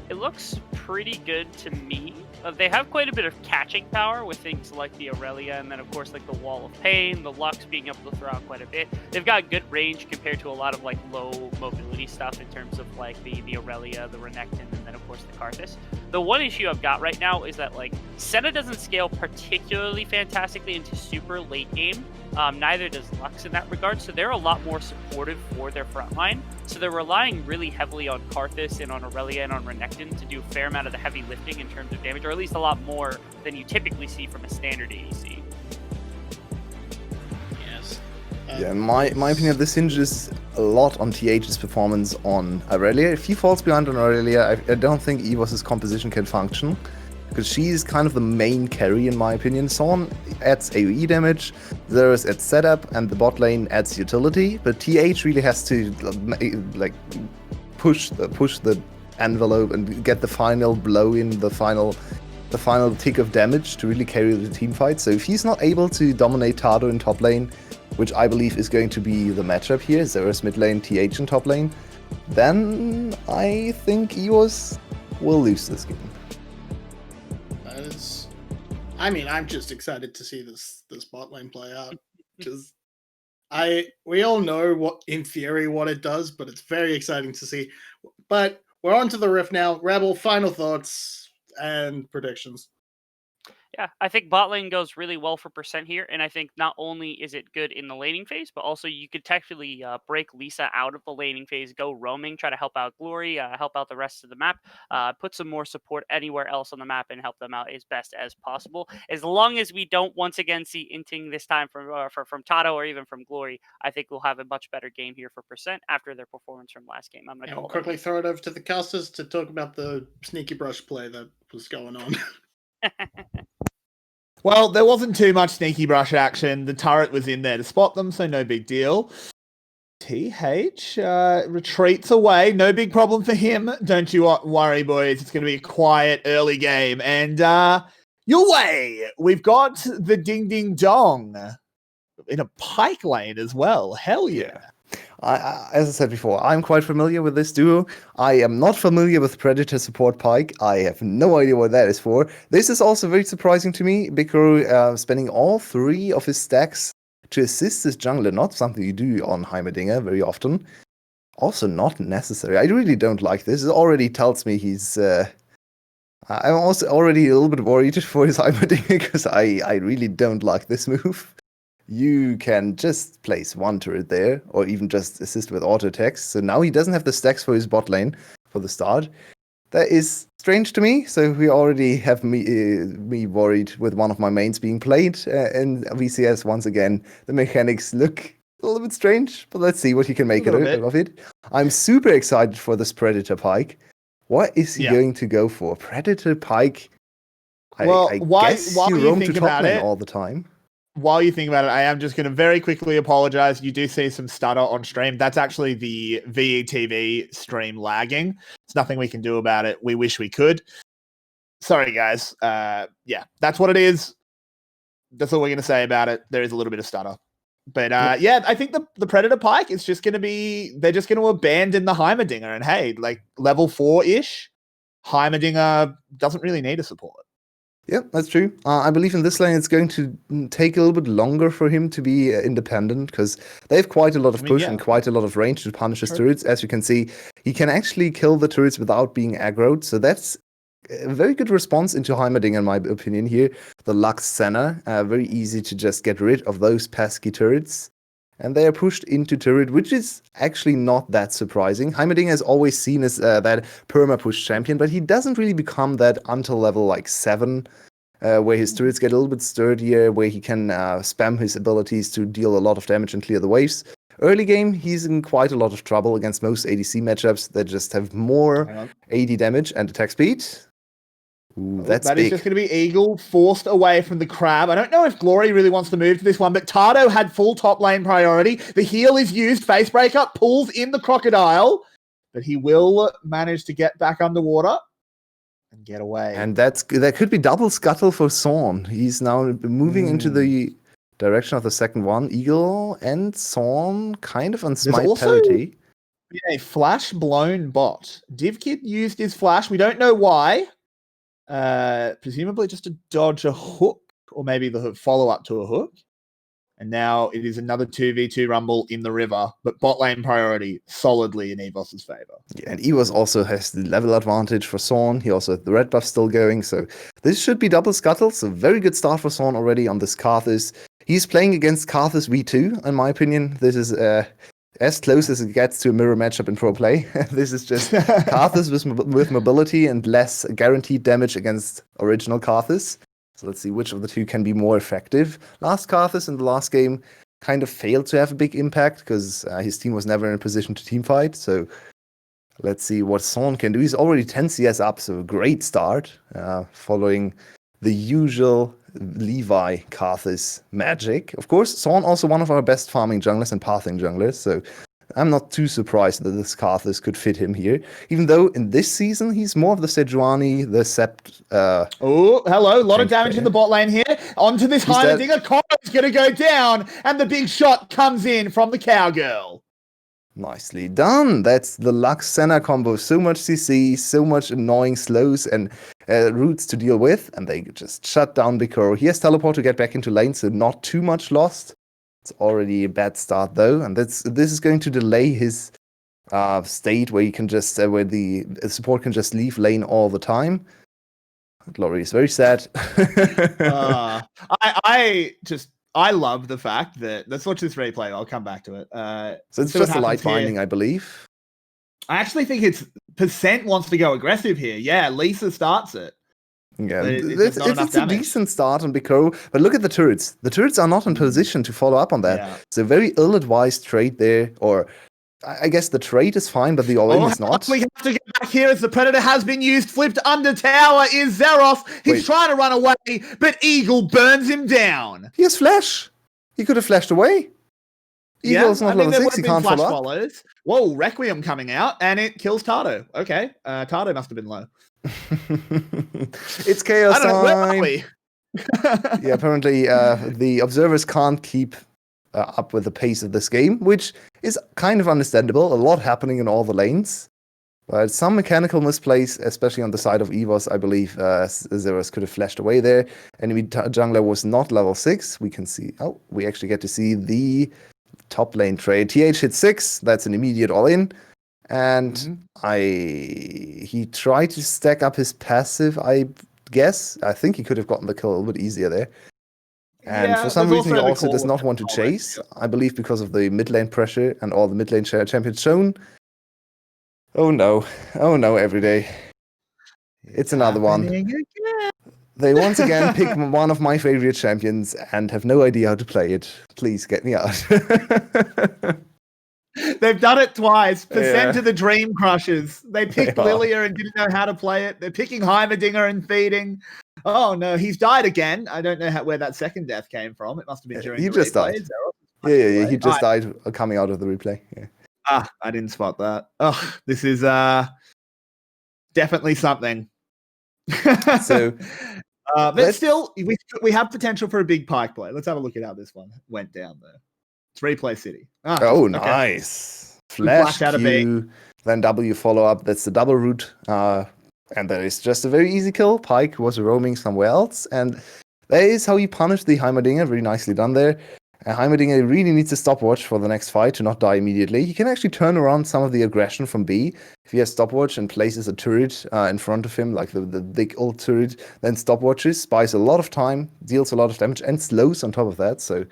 It looks pretty good to me. They have quite a bit of catching power with things like the Aurelia, and then of course like the Wall of Pain, the Lux being able to throw out quite a bit. They've got good range compared to a lot of like low mobility stuff in terms of like the Aurelia, the Renekton, and then of course the 𝗘𝗏𝗏. The one issue I've got right now is that like Senna doesn't scale particularly fantastically into super late game. Neither does Lux in that regard, so they're a lot more supportive for their front line. So they're relying really heavily on 𝗘𝗏𝗏 and on Aurelia and on Renekton to do a fair amount of the heavy lifting in terms of damage, or at least a lot more than you typically see from a standard ADC. Yes. Yeah, in my opinion, this hinges a lot on TH's performance on Aurelia. If he falls behind on Aurelia, I don't think EVS' composition can function, because she's kind of the main carry in my opinion. Son adds AoE damage, Xerath adds setup, and the bot lane adds utility, but TH really has to like push the envelope and get the final blow in, the final tick of damage to really carry the team fight. So if he's not able to dominate Tado in top lane, which I believe is going to be the matchup here, Xerath mid lane, TH in top lane, then I think EVS will lose this game. That is, I mean, I'm just excited to see this bot lane play out, because we all know what in theory what it does, but it's very exciting to see. But we're on to the Rift now. Rebel, final thoughts and predictions. Yeah, I think bot lane goes really well for % here, and I think not only is it good in the laning phase, but also you could technically break Lisa out of the laning phase, go roaming, try to help out 𝗀𝗎, help out the rest of the map, put some more support anywhere else on the map and help them out as best as possible. As long as we don't once again see inting this time from Tado or even from 𝗀𝗎, I think we'll have a much better game here for % after their performance from last game. I'm going to We'll quickly throw it over to the casters to talk about the sneaky brush play that was going on. Well, there wasn't too much sneaky brush action. The turret was in there to spot them, so no big deal. TH retreats away. No big problem for him. Don't you worry, boys. It's going to be a quiet early game. And Yulwei, we've got the ding ding dong in a Pyke lane as well. Hell yeah. As I said before, I'm quite familiar with this duo. I am not familiar with Predator support Pyke. I have no idea what that is for. This is also very surprising to me, because spending all 3 of his stacks to assist his jungler, not something you do on 𝗘𝗪𝗍𝗪 very often. Also not necessary. I really don't like this. It already tells me he's... I'm also already a little bit worried for his 𝗘𝗪𝗍𝗪, because I really don't like this move. You can just place 1 turret there, or even just assist with auto attacks. So now he doesn't have the stacks for his bot lane for the start. That is strange to me. So we already have me worried with one of my mains being played in VCS once again. The mechanics look a little bit strange, but let's see what he can make of it. I'm super excited for this Predator Pyke. What is he going to go for? Predator Pyke? I guess you roam to top lane all the time. While you think about it, I am just going to very quickly apologize. You do see some stutter on stream. That's actually the VETV stream lagging. It's nothing we can do about it. We wish we could. Sorry, guys. Yeah, that's what it is. That's all we're going to say about it. There is a little bit of stutter. But yeah, I think the Predator Pyke is just going to be... They're just going to abandon the 𝗘𝗪𝗍𝗪. And hey, like level 4-ish, 𝗘𝗪𝗍𝗪 doesn't really need a support. Yeah, that's true. I believe in this lane it's going to take a little bit longer for him to be independent because they have quite a lot of push and quite a lot of range to punish his turrets. As you can see, he can actually kill the turrets without being aggroed. So that's a very good response into 𝗘𝗪𝗍 in my opinion here. The Lux Senna, very easy to just get rid of those pesky turrets. And they are pushed into turret, which is actually not that surprising. 𝗘𝗪𝗍 is always seen as that perma-push champion, but he doesn't really become that until level like 7, where his turrets get a little bit sturdier, where he can spam his abilities to deal a lot of damage and clear the waves. Early game, he's in quite a lot of trouble against most ADC matchups that just have more AD damage and attack speed. Ooh, that's that big. is just going to be Eagle forced away from the crab. I don't know if 𝗀𝗎𝗄𝗏 really wants to move to this one, but 𝗬𝗪𝗏 had full top lane priority. The heal is used. Face breakup pulls in the crocodile, but he will manage to get back underwater and get away. And that could be double scuttle for 𝗀𝗏. He's now moving into the direction of the second one. Eagle and 𝗀𝗏 kind of on smite parity. A flash blown bot. 𝗘𝗀𝗏 used his flash. We don't know why. Presumably just to dodge a hook, or maybe the follow-up to a hook. And now it is another 2v2 rumble in the river, but bot lane priority solidly in EVOS's favor. Yeah, and EVOS also has the level advantage for 𝗀𝗏. He also has the red buff still going, so this should be double scuttle. So very good start for 𝗀𝗏 already on this 𝗘𝗲𝗄. He's playing against 𝗘𝗲𝗄 V2, in my opinion. This is as close as it gets to a mirror matchup in pro play. This is just 𝗘𝗲𝗄 with mobility and less guaranteed damage against original 𝗘𝗲𝗄. So let's see which of the two can be more effective. Last 𝗘𝗲𝗄 in the last game kind of failed to have a big impact because his team was never in a position to teamfight. So let's see what 𝗀𝗏 can do. He's already 10 CS up, so a great start following the usual Levi 𝗘𝗲𝗄 magic. Of course, 𝗀𝗏 also one of our best farming junglers and pathing junglers, so I'm not too surprised that this 𝗘𝗲𝗄 could fit him here. Even though in this season he's more of the 𝗬𝗏𝗎, the Sept. Oh, hello! A lot of damage in the bot lane here. Onto this 𝗘𝗪𝗍. 𝗘𝗪's going to go down, and the big shot comes in from the cowgirl. Nicely done. That's the Lux Senna combo. So much CC, so much annoying slows and roots to deal with, and they just shut down 𝗘𝗀𝗏. He has teleport to get back into lane, so not too much lost. It's already a bad start though, and this is going to delay his state where you can just where the support can just leave lane all the time. 𝗀𝗏𝗏 is very sad. I love the fact that, let's watch this replay. I'll come back to it. So it's just a light binding, I believe. I actually think it's % wants to go aggressive here. Yeah, Lisa starts it. Yeah, it's a decent start on 𝗘𝗀𝗏, but look at the turrets. The turrets are not in position to follow up on that. Yeah. It's a very ill-advised trade there, or I guess the trade is fine, but the all-in is not. We have to get back here as the Predator has been used. Flipped under tower is 𝗃𝗏. He's trying to run away, but Eagle burns him down. He has flash. He could have flashed away. Eagle's not level 6, he can't follow up. Follows. Whoa, Requiem coming out, and it kills 𝗘𝗏𝗏. Okay, 𝗘𝗏𝗏 must have been low. It's chaos I don't know, where are we? Yeah, apparently the observers can't keep up with the pace of this game, which is kind of understandable. A lot happening in all the lanes. But some mechanical misplays, especially on the side of EVOS, I believe 𝗃𝗏 could have flashed away there. Enemy jungler was not level 6. We can see, we actually get to see the top lane trade. TH hit 6, that's an immediate all-in. And he tried to stack up his passive, I guess. I think he could have gotten the kill a little bit easier there. And for some reason he also does not want to chase. I believe because of the mid lane pressure and all the mid lane champions shown. Oh no, every day. It's another one. They once again pick one of my favorite champions and have no idea how to play it. Please get me out. They've done it twice. % to the Dream Crushers. They picked Lilia and didn't know how to play it. They're picking 𝗘𝗪𝗍 and feeding. Oh no, he's died again. I don't know where that second death came from. It must have been during the just replay. Died. Yeah. He just died coming out of the replay. Yeah. I didn't spot that. Oh, this is definitely something. So, but still, we have potential for a big pike play. Let's have a look at how this one went down there. It's replay city. Nice. Flash Q, then W follow up. That's the double root And that is just a very easy kill. Pyke was roaming somewhere else, and that is how you punish the 𝗘𝗙𝗎𝗓. Very nicely done there. 𝗘𝗙𝗎𝗓 really needs a stopwatch for the next fight to not die immediately. He can actually turn around some of the aggression from B. If he has stopwatch and places a turret in front of him, like the big old turret, then stopwatches, buys a lot of time, deals a lot of damage, and slows on top of that. So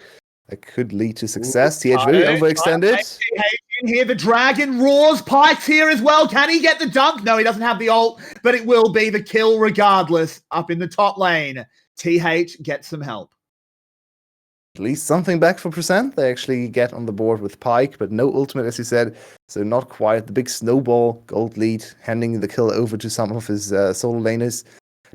that could lead to success. 𝗘𝗏 very overextended. In here, the dragon roars. Pyke's here as well. Can he get the dunk? No, he doesn't have the ult, but it will be the kill regardless. Up in the top lane, 𝗘𝗏 gets some help. At least something back for %. They actually get on the board with Pyke, but no ultimate, as you said. So not quite the big snowball gold lead, handing the kill over to some of his solo laners.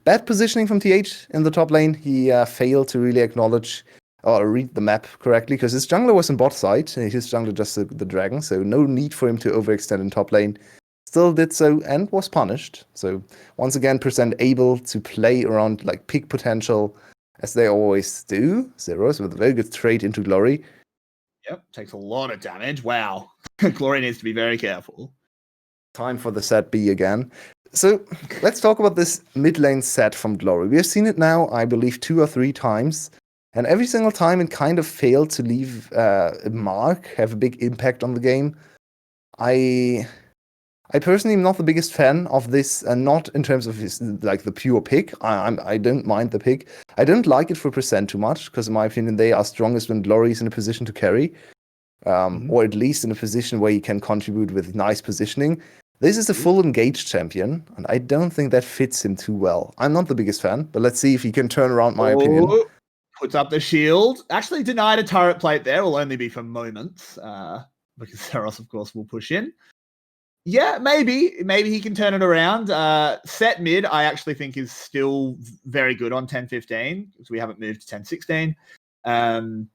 Bad positioning from 𝗘𝗏 in the top lane. He failed to really acknowledge or read the map correctly, because his jungler was in bot side. His jungler just the dragon, so no need for him to overextend in top lane. Still did so and was punished. So once again, % able to play around like peak potential, as they always do. Zeros with a very good trade into Glory. Yep, takes a lot of damage. Wow. Glory needs to be very careful. Time for the set B again. So let's talk about this mid lane set from Glory. We have seen it now, I believe, 2 or 3 times. And every single time it kind of failed to leave a mark, have a big impact on the game. I personally am not the biggest fan of this, and not in terms of his, like the pure pick. I don't mind the pick. I don't like it for % too much, because in my opinion they are strongest when Glory is in a position to carry, or at least in a position where he can contribute with nice positioning. This is a full engaged champion, and I don't think that fits him too well. I'm not the biggest fan, but let's see if he can turn around my opinion. Puts up the shield. Actually denied a turret plate there. Will only be for moments, because Zeros, of course, will push in. Yeah, maybe he can turn it around. Set mid, I actually think is still very good on 10-15, because we haven't moved to 10-16. I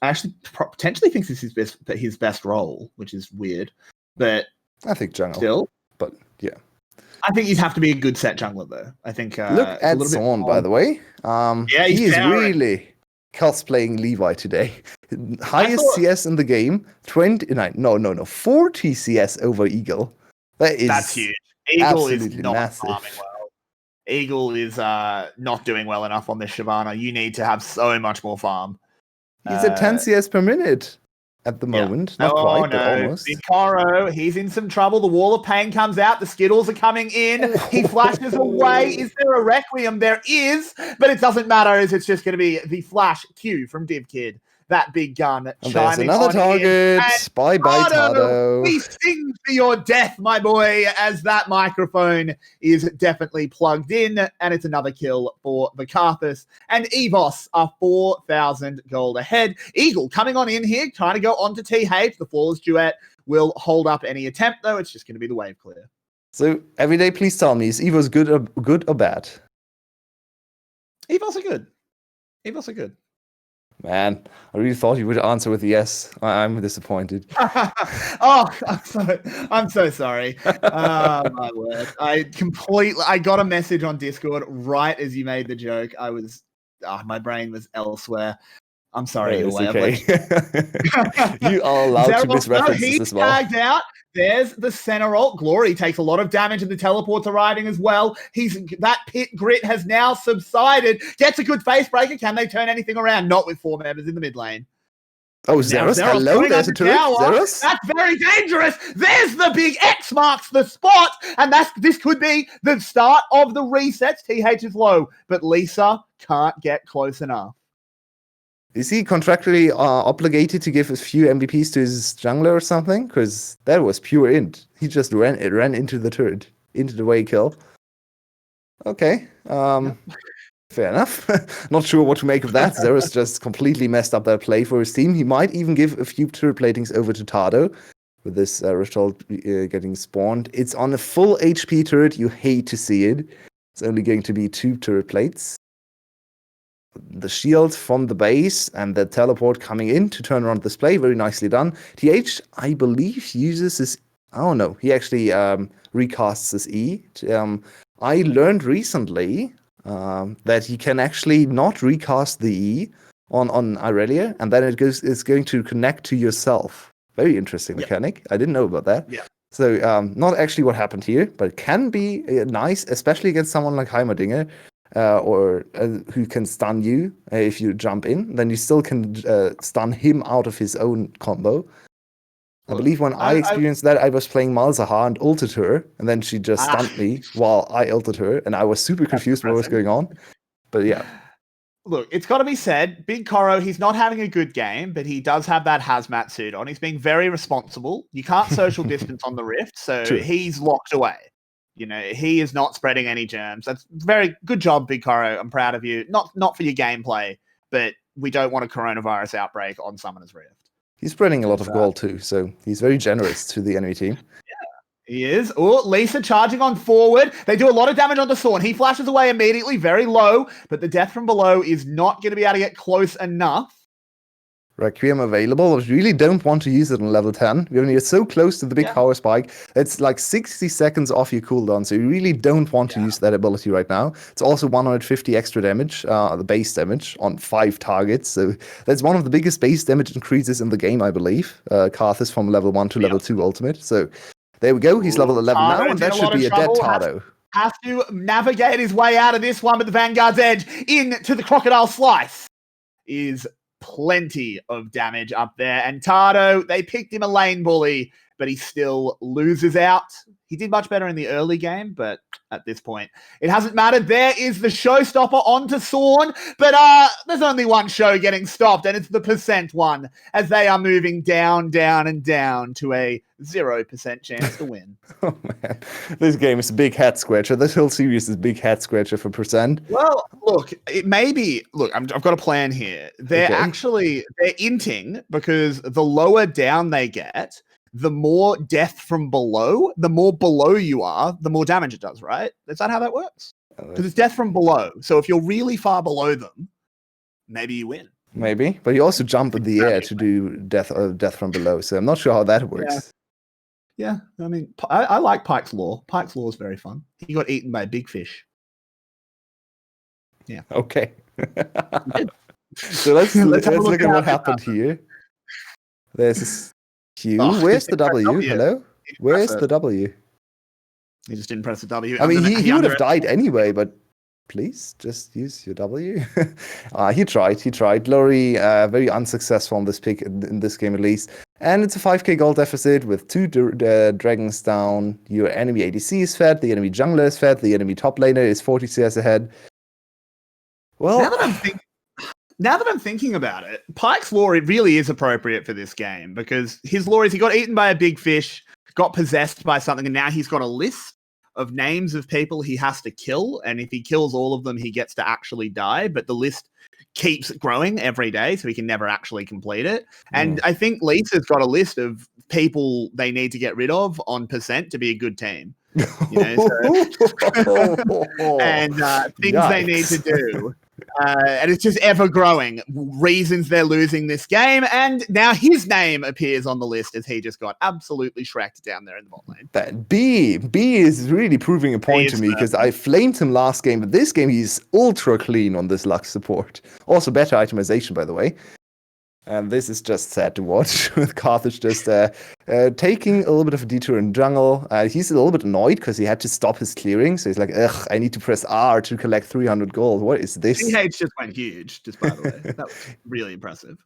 actually potentially think this is his best role, which is weird, but I think jungle still. But yeah, I think you'd have to be a good set jungler though. I think. Look at 𝗀, by the way. Yeah, he is really cosplaying Levi today. Highest CS in the game, 40 CS over Eagle. That's huge. Eagle is not massive. farming well. Eagle is not doing well enough on this Shyvana. You need to have so much more farm. He's at 10 CS per minute at the moment. Not quite, but almost. 𝗘𝗏, he's in some trouble. The wall of pain comes out. The Skittles are coming in. He flashes away. Is there a Requiem? There is, but it doesn't matter, as it's just going to be the flash Q from 𝗘𝗏𝗧. That big gun. And there's another target. Bye-bye, 𝗘𝗏. We sing for your death, my boy, as that microphone is definitely plugged in, and it's another kill for the 𝗘𝗏𝗧. And EVS are 4,000 gold ahead. Eagle coming on in here, trying to go on to 𝗘𝗏. The flawless duet will hold up any attempt, though. It's just going to be the wave clear. So, Everyday, please tell me, is EVS good or bad? EVS are good. EVS are good. Man, I really thought you would answer with yes. I'm disappointed. Oh, I'm so sorry. My word. I got a message on Discord right as you made the joke. My brain was elsewhere. I'm sorry. Okay. You are allowed to miss references as well. Tagged out. There's the center ult. Glory takes a lot of damage, and the teleport's arriving as well. That pit grit has now subsided. Gets a good face breaker. Can they turn anything around? Not with 4 members in the mid lane. Oh, Zeros, hello, there's a turret. Zeros? That's very dangerous. There's the big X marks the spot, and this could be the start of the resets. 𝗘𝗏 is low, but Lisa can't get close enough. Is he contractually obligated to give a few MVPs to his jungler or something? Because that was pure int. He just ran into the turret, into the way kill. Okay, fair enough. Not sure what to make of that. Zeros just completely messed up that play for his team. He might even give a few turret platings over to 𝗘𝗏 with this result getting spawned. It's on a full HP turret. You hate to see it. It's only going to be 2 turret plates. The shield from the base and the teleport coming in to turn around this play. Very nicely done. 𝗘𝗏, I believe, uses his... Oh, no. He actually recasts his E. I learned recently that you can actually not recast the E on Irelia, and then it's going to connect to yourself. Very interesting mechanic. I didn't know about that. Yeah. So not actually what happened here, but it can be nice, especially against someone like 𝗘𝗪𝗍𝗪, or who can stun you if you jump in. Then you still can stun him out of his own combo. I believe when I experienced that, I was playing 𝗘𝗪𝗍𝗪 and ulted her, and then she just stunned me while I ulted her, and I was super confused what was going on. But yeah. Look, it's got to be said, Big 𝗘𝗀𝗪, he's not having a good game, but he does have that hazmat suit on. He's being very responsible. You can't social distance on the Rift, so True. he's locked away. You know, he is not spreading any germs. That's very good job, Big 𝗘𝗀𝗪. I'm proud of you. Not for your gameplay, but we don't want a coronavirus outbreak on Summoner's Rift. He's spreading a lot of gold too, so he's very generous to the enemy team. He is. Oh, 𝗘𝗪𝗢 charging on forward. They do a lot of damage onto 𝗀𝗏. He flashes away immediately, very low, but the death from below is not going to be able to get close enough. Requiem available. I really don't want to use it on level 10. When you're so close to the big power spike, it's like 60 seconds off your cooldown, so you really don't want to use that ability right now. It's also 150 extra damage, the base damage, on 5 targets, so that's one of the biggest base damage increases in the game, I believe. 𝗘𝗪𝗢 from level 1 to level 2 ultimate, so there we go. He's level 11 now, and that should be a dead 𝗘𝗪𝗢. Has to navigate his way out of this one, but the Vanguard's Edge into the Crocodile Slice is plenty of damage up there. And 𝗘𝗪𝗢, they picked him a lane bully, but he still loses out. He did much better in the early game, but at this point, it hasn't mattered. There is the showstopper onto 𝗀𝗏, but there's only one show getting stopped, and it's the percent one, as they are moving down, down, and down to a 0% chance to win. Oh man, this game is a big head scratcher. This whole series is a big head scratcher for percent. Well, look, it may be. Look, I've got a plan here. They're inting, because the lower down they get, the more death from below, the more below you are, the more damage it does, right? Is that how that works? Because it's death from below. So if you're really far below them, maybe you win. Maybe, but you also jump in the air to do death from below. So I'm not sure how that works. Yeah, I mean, I like Pyke's Law. Pyke's Law is very fun. He got eaten by a big fish. Yeah. Okay. So let's look at what happened here. There's this Q. Where's the W? Hello? Where's the W? He just didn't press the W. I mean, he would have died anyway, but please just use your W. He tried. 𝗘𝗪𝗢, very unsuccessful on this pick, in this game at least. And it's a 5k gold deficit with 2 dragons down. Your enemy ADC is fed, the enemy jungler is fed, the enemy top laner is 40 CS ahead. Well, now that I'm thinking about it, Pyke's Law, it really is appropriate for this game, because his law is he got eaten by a big fish, got possessed by something, and now he's got a list of names of people he has to kill, and if he kills all of them, he gets to actually die, but the list keeps growing every day, so he can never actually complete it. And I think 𝗘𝗪𝗢's got a list of people they need to get rid of on percent to be a good team. You know, and things they need to do. And it's just ever growing reasons they're losing this game, and now his name appears on the list as he just got absolutely shreked down there in the bot lane. That B is really proving a point to me, because I flamed him last game, but this game he's ultra clean on this Lux support. Also better itemization, by the way. And this is just sad to watch, with 𝗘𝗪𝗢 just taking a little bit of a detour in jungle. He's a little bit annoyed because he had to stop his clearing, so he's like, ugh, I need to press R to collect 300 gold. What is this? VCS just went huge, just by the way. That was really impressive.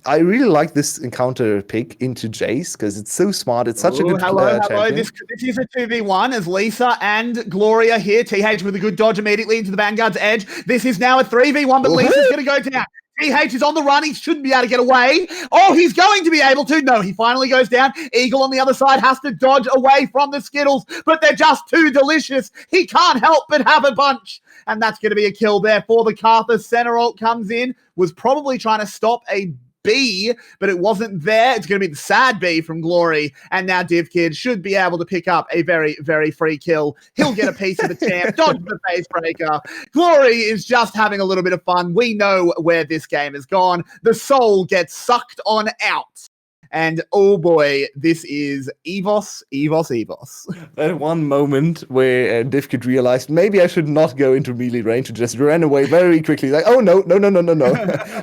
I really like this encounter pick into Jayce, because it's so smart. It's such a good hello. champion. This is a 2v1 as 𝗘𝗪𝗢 and Gloria here. 𝗘𝗪𝗢 with a good dodge immediately into the Vanguard's Edge. This is now a 3v1, but 𝗘𝗪𝗢's going to go down. 𝗘𝗪𝗢 is on the run. He shouldn't be able to get away. Oh, he's going to be able to. No, he finally goes down. Eagle on the other side has to dodge away from the Skittles, but they're just too delicious. He can't help but have a bunch. And that's going to be a kill there for the 𝗘𝗪𝗢. Center ult comes in, was probably trying to stop a B, but it wasn't there. It's going to be the sad B from 𝗀𝗏, and now 𝗘𝗀𝗪𝗏 should be able to pick up a very, very free kill. He'll get a piece of the champ, dodge the face breaker. 𝗀𝗏 is just having a little bit of fun. We know where this game has gone. The soul gets sucked on out, And oh boy, this is 𝗃𝗧𝗃𝗧𝗃𝗧. That one moment where 𝗘𝗀𝗽𝗪 realized maybe I should not go into melee range and just ran away very quickly. Like, oh no.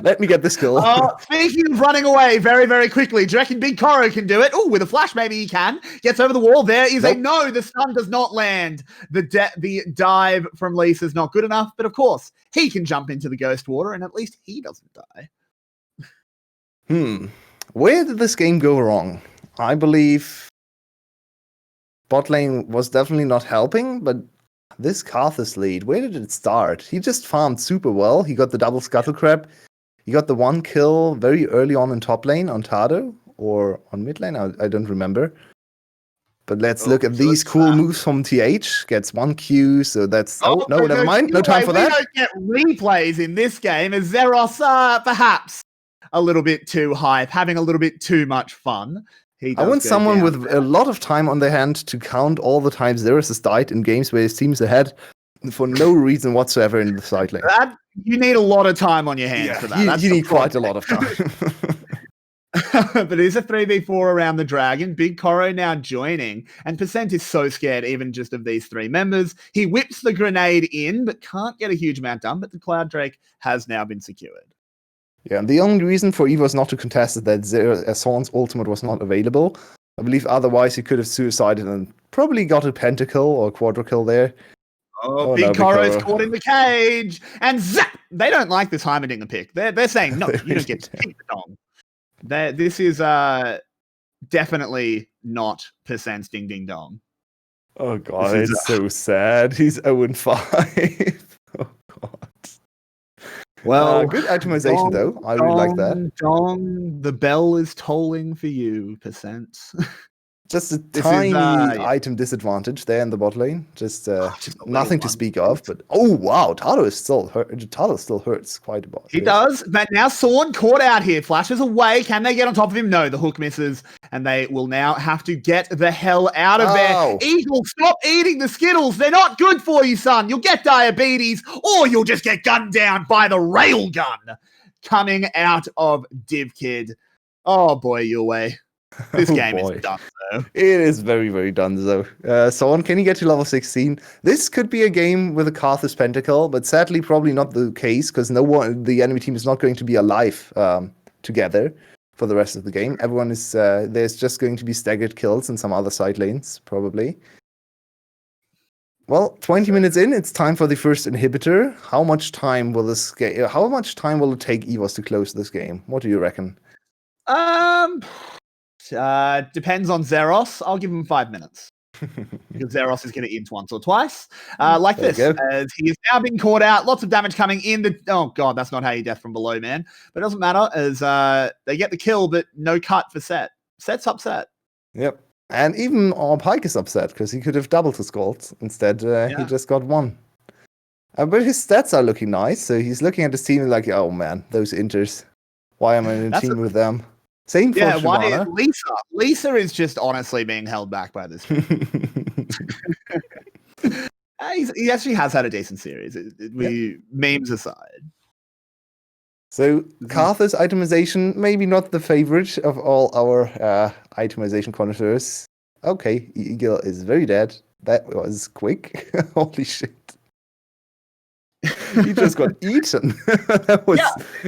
Let me get this kill. Speaking of running away very, very quickly, do you reckon Big 𝗘𝗀𝗽 can do it? Oh, with a flash, maybe he can. Gets over the wall. There is a no. The stun does not land. The dive from 𝗘𝗪𝗧 is not good enough, but of course, he can jump into the ghost water, and at least he doesn't die. Where did this game go wrong? I believe bot lane was definitely not helping, but this Karthus lead, where did it start? He just farmed super well. He got the double 𝗘𝗪𝗪𝗏. He got the one kill very early on in top lane on 𝗬𝗪 or on mid lane. I don't remember. But let's look at these cool moves from TH. Gets 1 Q, so that's... Oh, no, never mind. No time for that. We don't get replays in this game, as 𝗃𝗧 perhaps a little bit too hype, having a little bit too much fun. I want someone with a lot of time on their hand to count all the times Xerath has died in games where his team's ahead for no reason whatsoever in the side lane. You need a lot of time on your hands for that. You need quite a lot of time. But it is a 3v4 around the dragon. Big 𝗘𝗀𝗽 now joining, and Percent is so scared even just of these 3 members. He whips the grenade in, but can't get a huge amount done, but the Cloud Drake has now been secured. Yeah, and the only reason for EVS not to contest is that Sorn's ultimate was not available. I believe otherwise he could have suicided and probably got a pentakill or quadra-kill there. Oh, Big 𝗘𝗀𝗽's caught in the cage, and zap! They don't like this 𝗲𝗲 pick. They're saying, no, you don't get to pick the dong. This is definitely not Percent's ding ding dong. Oh god, it's so sad. He's 0-5. Oh god. Well, good itemization though. I really like that. Dong, the bell is tolling for you, Percent. Just a tiny item disadvantage there in the bot lane. Just nothing to speak of. But oh wow, 𝗬𝗪 still hurts quite a bit. He does, but now Sorn caught out here. Flashes away. Can they get on top of him? No, the hook misses, and they will now have to get the hell out of there. Eagle, stop eating the Skittles. They're not good for you, son. You'll get diabetes, or you'll just get gunned down by the railgun coming out of 𝗘𝗀𝗽𝗪. Oh boy, Yulwei. This game is done, though. It is very, very done, though. Sorn, can you get to level 16? This could be a game with a Karthus pentakill, but sadly probably not the case, because the enemy team is not going to be alive together for the rest of the game. Everyone is there's just going to be staggered kills in some other side lanes, probably. Well, 20 minutes in, it's time for the first inhibitor. How much time will it take EVS to close this game? What do you reckon? Depends on Xerath. I'll give him 5 minutes. Because Xerath is going to int once or twice. Like this. As he has now been caught out. Lots of damage coming in. Oh, God, that's not how you death from below, man. But it doesn't matter as they get the kill, but no cut for Set. Set's upset. Yep. And even 𝗃𝗃𝗽 is upset because he could have doubled his gold. Instead, he just got 1. But his stats are looking nice. So he's looking at his team like, oh, man, those inters. Why am I in a team with them? Same for Shyvana. 𝗃𝗧 is just honestly being held back by this. He actually has had a decent series. Memes aside. So Karthus itemization, maybe not the favorite of all our itemization connoisseurs. Okay, Eagle is very dead. That was quick. Holy shit. He just got eaten.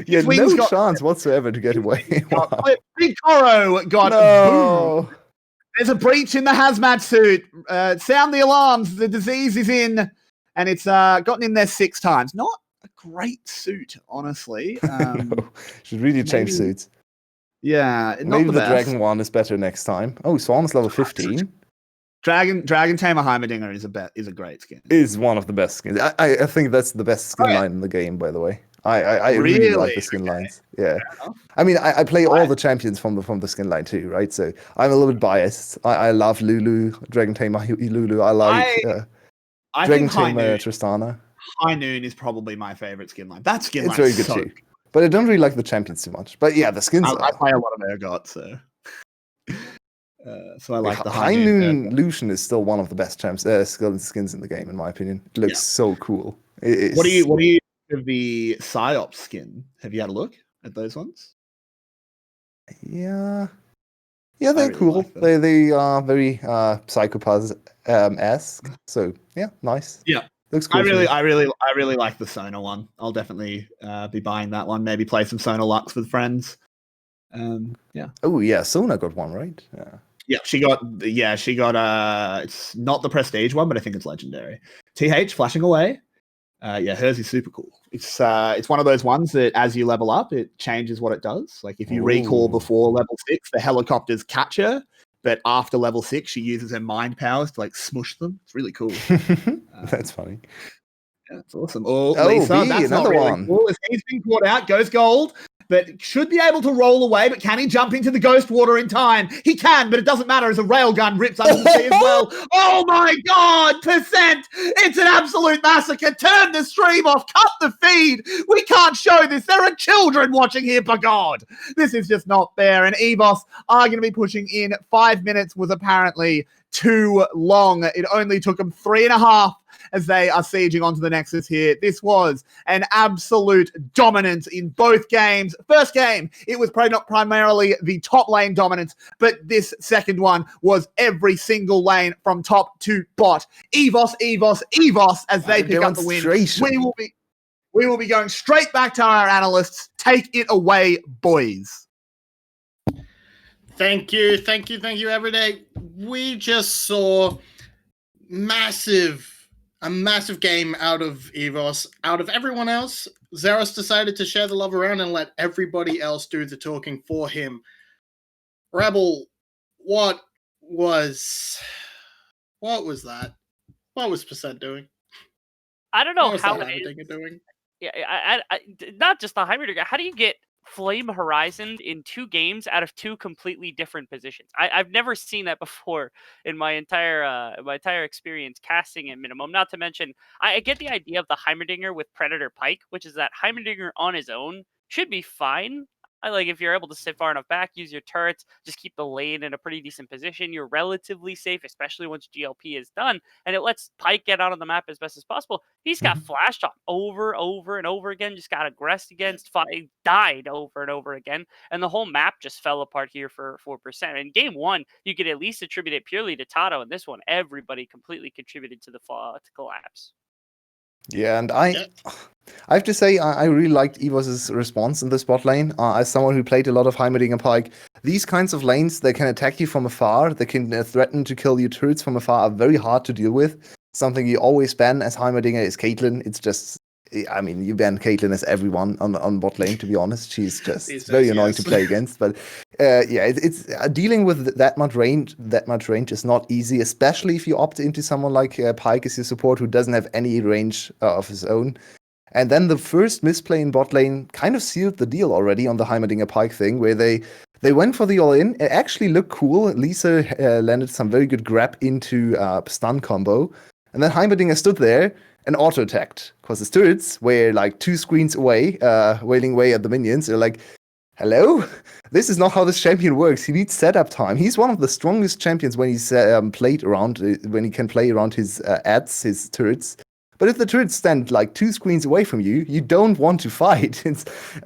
He had no chance whatsoever to get away. Wow. Big 𝗘𝗀𝗽 got boom. There's a breach in the hazmat suit. Sound the alarms. The disease is in, and it's gotten in there 6 times. Not a great suit, honestly. Should really change suits. Yeah, maybe the dragon one is better next time. Oh, Swan's level 15. Dragon Tamer 𝗲𝗲𝗪𝗏 is a great skin. Is one of the best skins. I think that's the best skin line in the game, by the way. I really like the skin lines. Yeah. I mean, I play all the champions from the skin line too, right? So I'm a little bit biased. I love Lulu, Dragon Tamer Lulu. I like Dragon Tamer Tristana. High Noon is probably my favorite skin line. That skin line is very good too. But I don't really like the champions too much. But yeah, the skins. I play a lot of Ergot, so. So I like the High Noon Lucian is still one of the best skins in the game, in my opinion. It looks so cool. What do you think of the PsyOps skin? Have you had a look at those ones? Yeah. Yeah, they're really cool. like them. They are very psychopaths esque. So yeah, nice. Yeah. Looks cool. I to me. really like the Sona one. I'll definitely be buying that one. Maybe play some Sona Lux with friends. Yeah. Oh yeah, Sona got one, right? Yeah. Yeah, she got it's not the prestige one, but I think it's legendary. TH flashing away. Yeah, hers is super cool. It's one of those ones that as you level up, it changes what it does. Like if you recall Ooh. before level 6, the helicopters catch her, but after level 6, she uses her mind powers to like smush them. It's really cool. That's funny. Yeah, that's awesome. Oh, Oh, Lisa, B, that's not another really one. cool. As he's been caught out, goes gold, but should be able to roll away. But can he jump into the ghost water in time? He can, but it doesn't matter as a railgun rips under the sea as well. Oh my God, percent! It's an absolute massacre. Turn the stream off. Cut the feed. We can't show this. There are children watching here, by God. This is just not fair. And EVS are going to be pushing in. 5 minutes was apparently too long. It only took them 3.5 as they are sieging onto the Nexus here. This was an absolute dominance in both games. First game, it was primarily the top lane dominance, but this second one was every single lane from top to bot. EVS as they pick up the win. We will be going straight back to our analysts. Take it away, boys. Thank you, Everyday. We just saw a massive game out of EVS. Out of everyone else, Zeros decided to share the love around and let everybody else do the talking for him. Rebel, what was that? What was Percent doing? I don't know What was how that it is. Heimerdinger doing? Yeah, I not just the Heimerdinger. How do you get Flame Horizon in 2 games out of 2 completely different positions? I've never seen that before in my entire experience casting at minimum. Not to mention, I get the idea of the Heimerdinger with Predator Pike, which is that Heimerdinger on his own should be fine. I like if you're able to sit far enough back, use your turrets, just keep the lane in a pretty decent position. You're relatively safe, especially once GLP is done, and it lets Pike get out on the map as best as possible. He's got flashed on over and over again, just got aggressed against, died over and over again, and the whole map just fell apart here for 4%. In game 1, you could at least attribute it purely to Tato. In this one, everybody completely contributed to the collapse. Yeah, and I have to say, I really liked EVOS's response in this bot lane. As someone who played a lot of Heimerdinger Pike, these kinds of lanes, they can attack you from afar, they can threaten to kill your turrets from afar, are very hard to deal with. Something you always ban as Heimerdinger is Caitlyn. It's just, I mean, you ban Caitlyn as everyone on bot lane, to be honest. She's just very annoying to play against. But yeah, it's dealing with that much range is not easy, especially if you opt into someone like Pike as your support who doesn't have any range of his own. And then the first misplay in bot lane kind of sealed the deal already on the Heimerdinger Pike thing, where they went for the all-in. It actually looked cool. Lisa landed some very good grab into stun combo. And then Heimerdinger stood there and auto-attacked, because his turrets were like 2 screens away, wailing away at the minions. They're like, hello? This is not how this champion works. He needs setup time. He's one of the strongest champions when he's played around, when he can play around his ads, his turrets. But if the turrets stand like 2 screens away from you, you don't want to fight.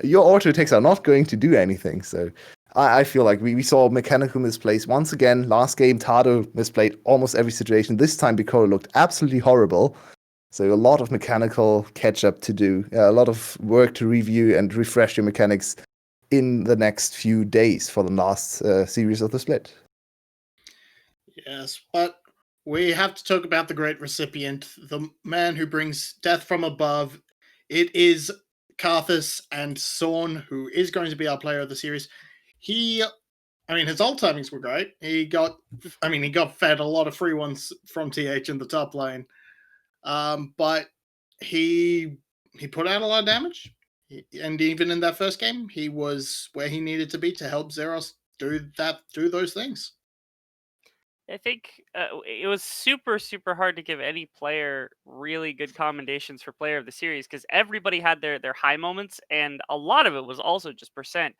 Your auto-attacks are not going to do anything. So I feel like we saw mechanical misplays once again. Last game, Tato misplayed almost every situation. This time, Bikoro looked absolutely horrible. So a lot of mechanical catch-up to do. A lot of work to review and refresh your mechanics in the next few days for the last series of the split. Yes, but we have to talk about the great recipient, the man who brings death from above. It is Karthus and Sorn, who is going to be our player of the series. His ult timings were great. He got fed a lot of free ones from TH in the top lane. But he put out a lot of damage. And even in that first game, he was where he needed to be to help Zeros do those things. I think it was super, super hard to give any player really good commendations for player of the series, because everybody had their high moments, and a lot of it was also just Percent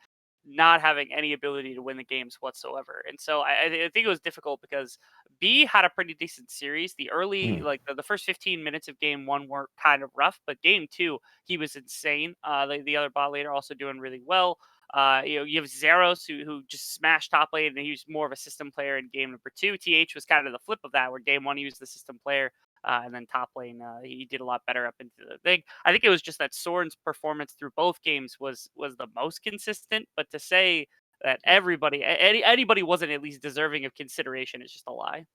not having any ability to win the games whatsoever. And so I think it was difficult because B had a pretty decent series. The early, the first 15 minutes of game 1 were kind of rough, but game 2, he was insane. The other bot laner also doing really well. You have Zeros who just smashed top lane, and he was more of a system player in game number 2. TH was kind of the flip of that, where game 1 he was the system player, and then top lane he did a lot better up into the thing. I think it was just that Soren's performance through both games was the most consistent. But to say that anybody wasn't at least deserving of consideration is just a lie.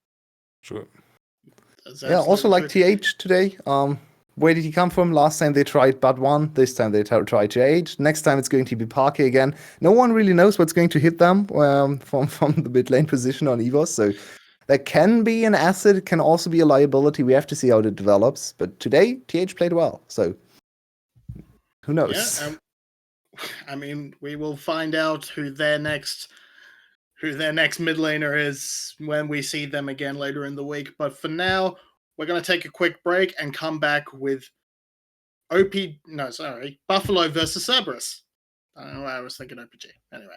Sure. That's Yeah, also absolutely like true. TH today. Where did he come from? Last time they tried Bud1, this time they tried TH. Next time it's going to be 𝗘𝗀𝗢𝗦 again. No one really knows what's going to hit them from the mid lane position on EVOS, so that can be an asset, it can also be a liability. We have to see how it develops. But today, TH played well, so who knows? Yeah, I mean, we will find out who their next mid laner is when we see them again later in the week. But for now, we're going to take a quick break and come back with Buffalo versus Cerberus. I don't know why I was thinking OPG. Anyway.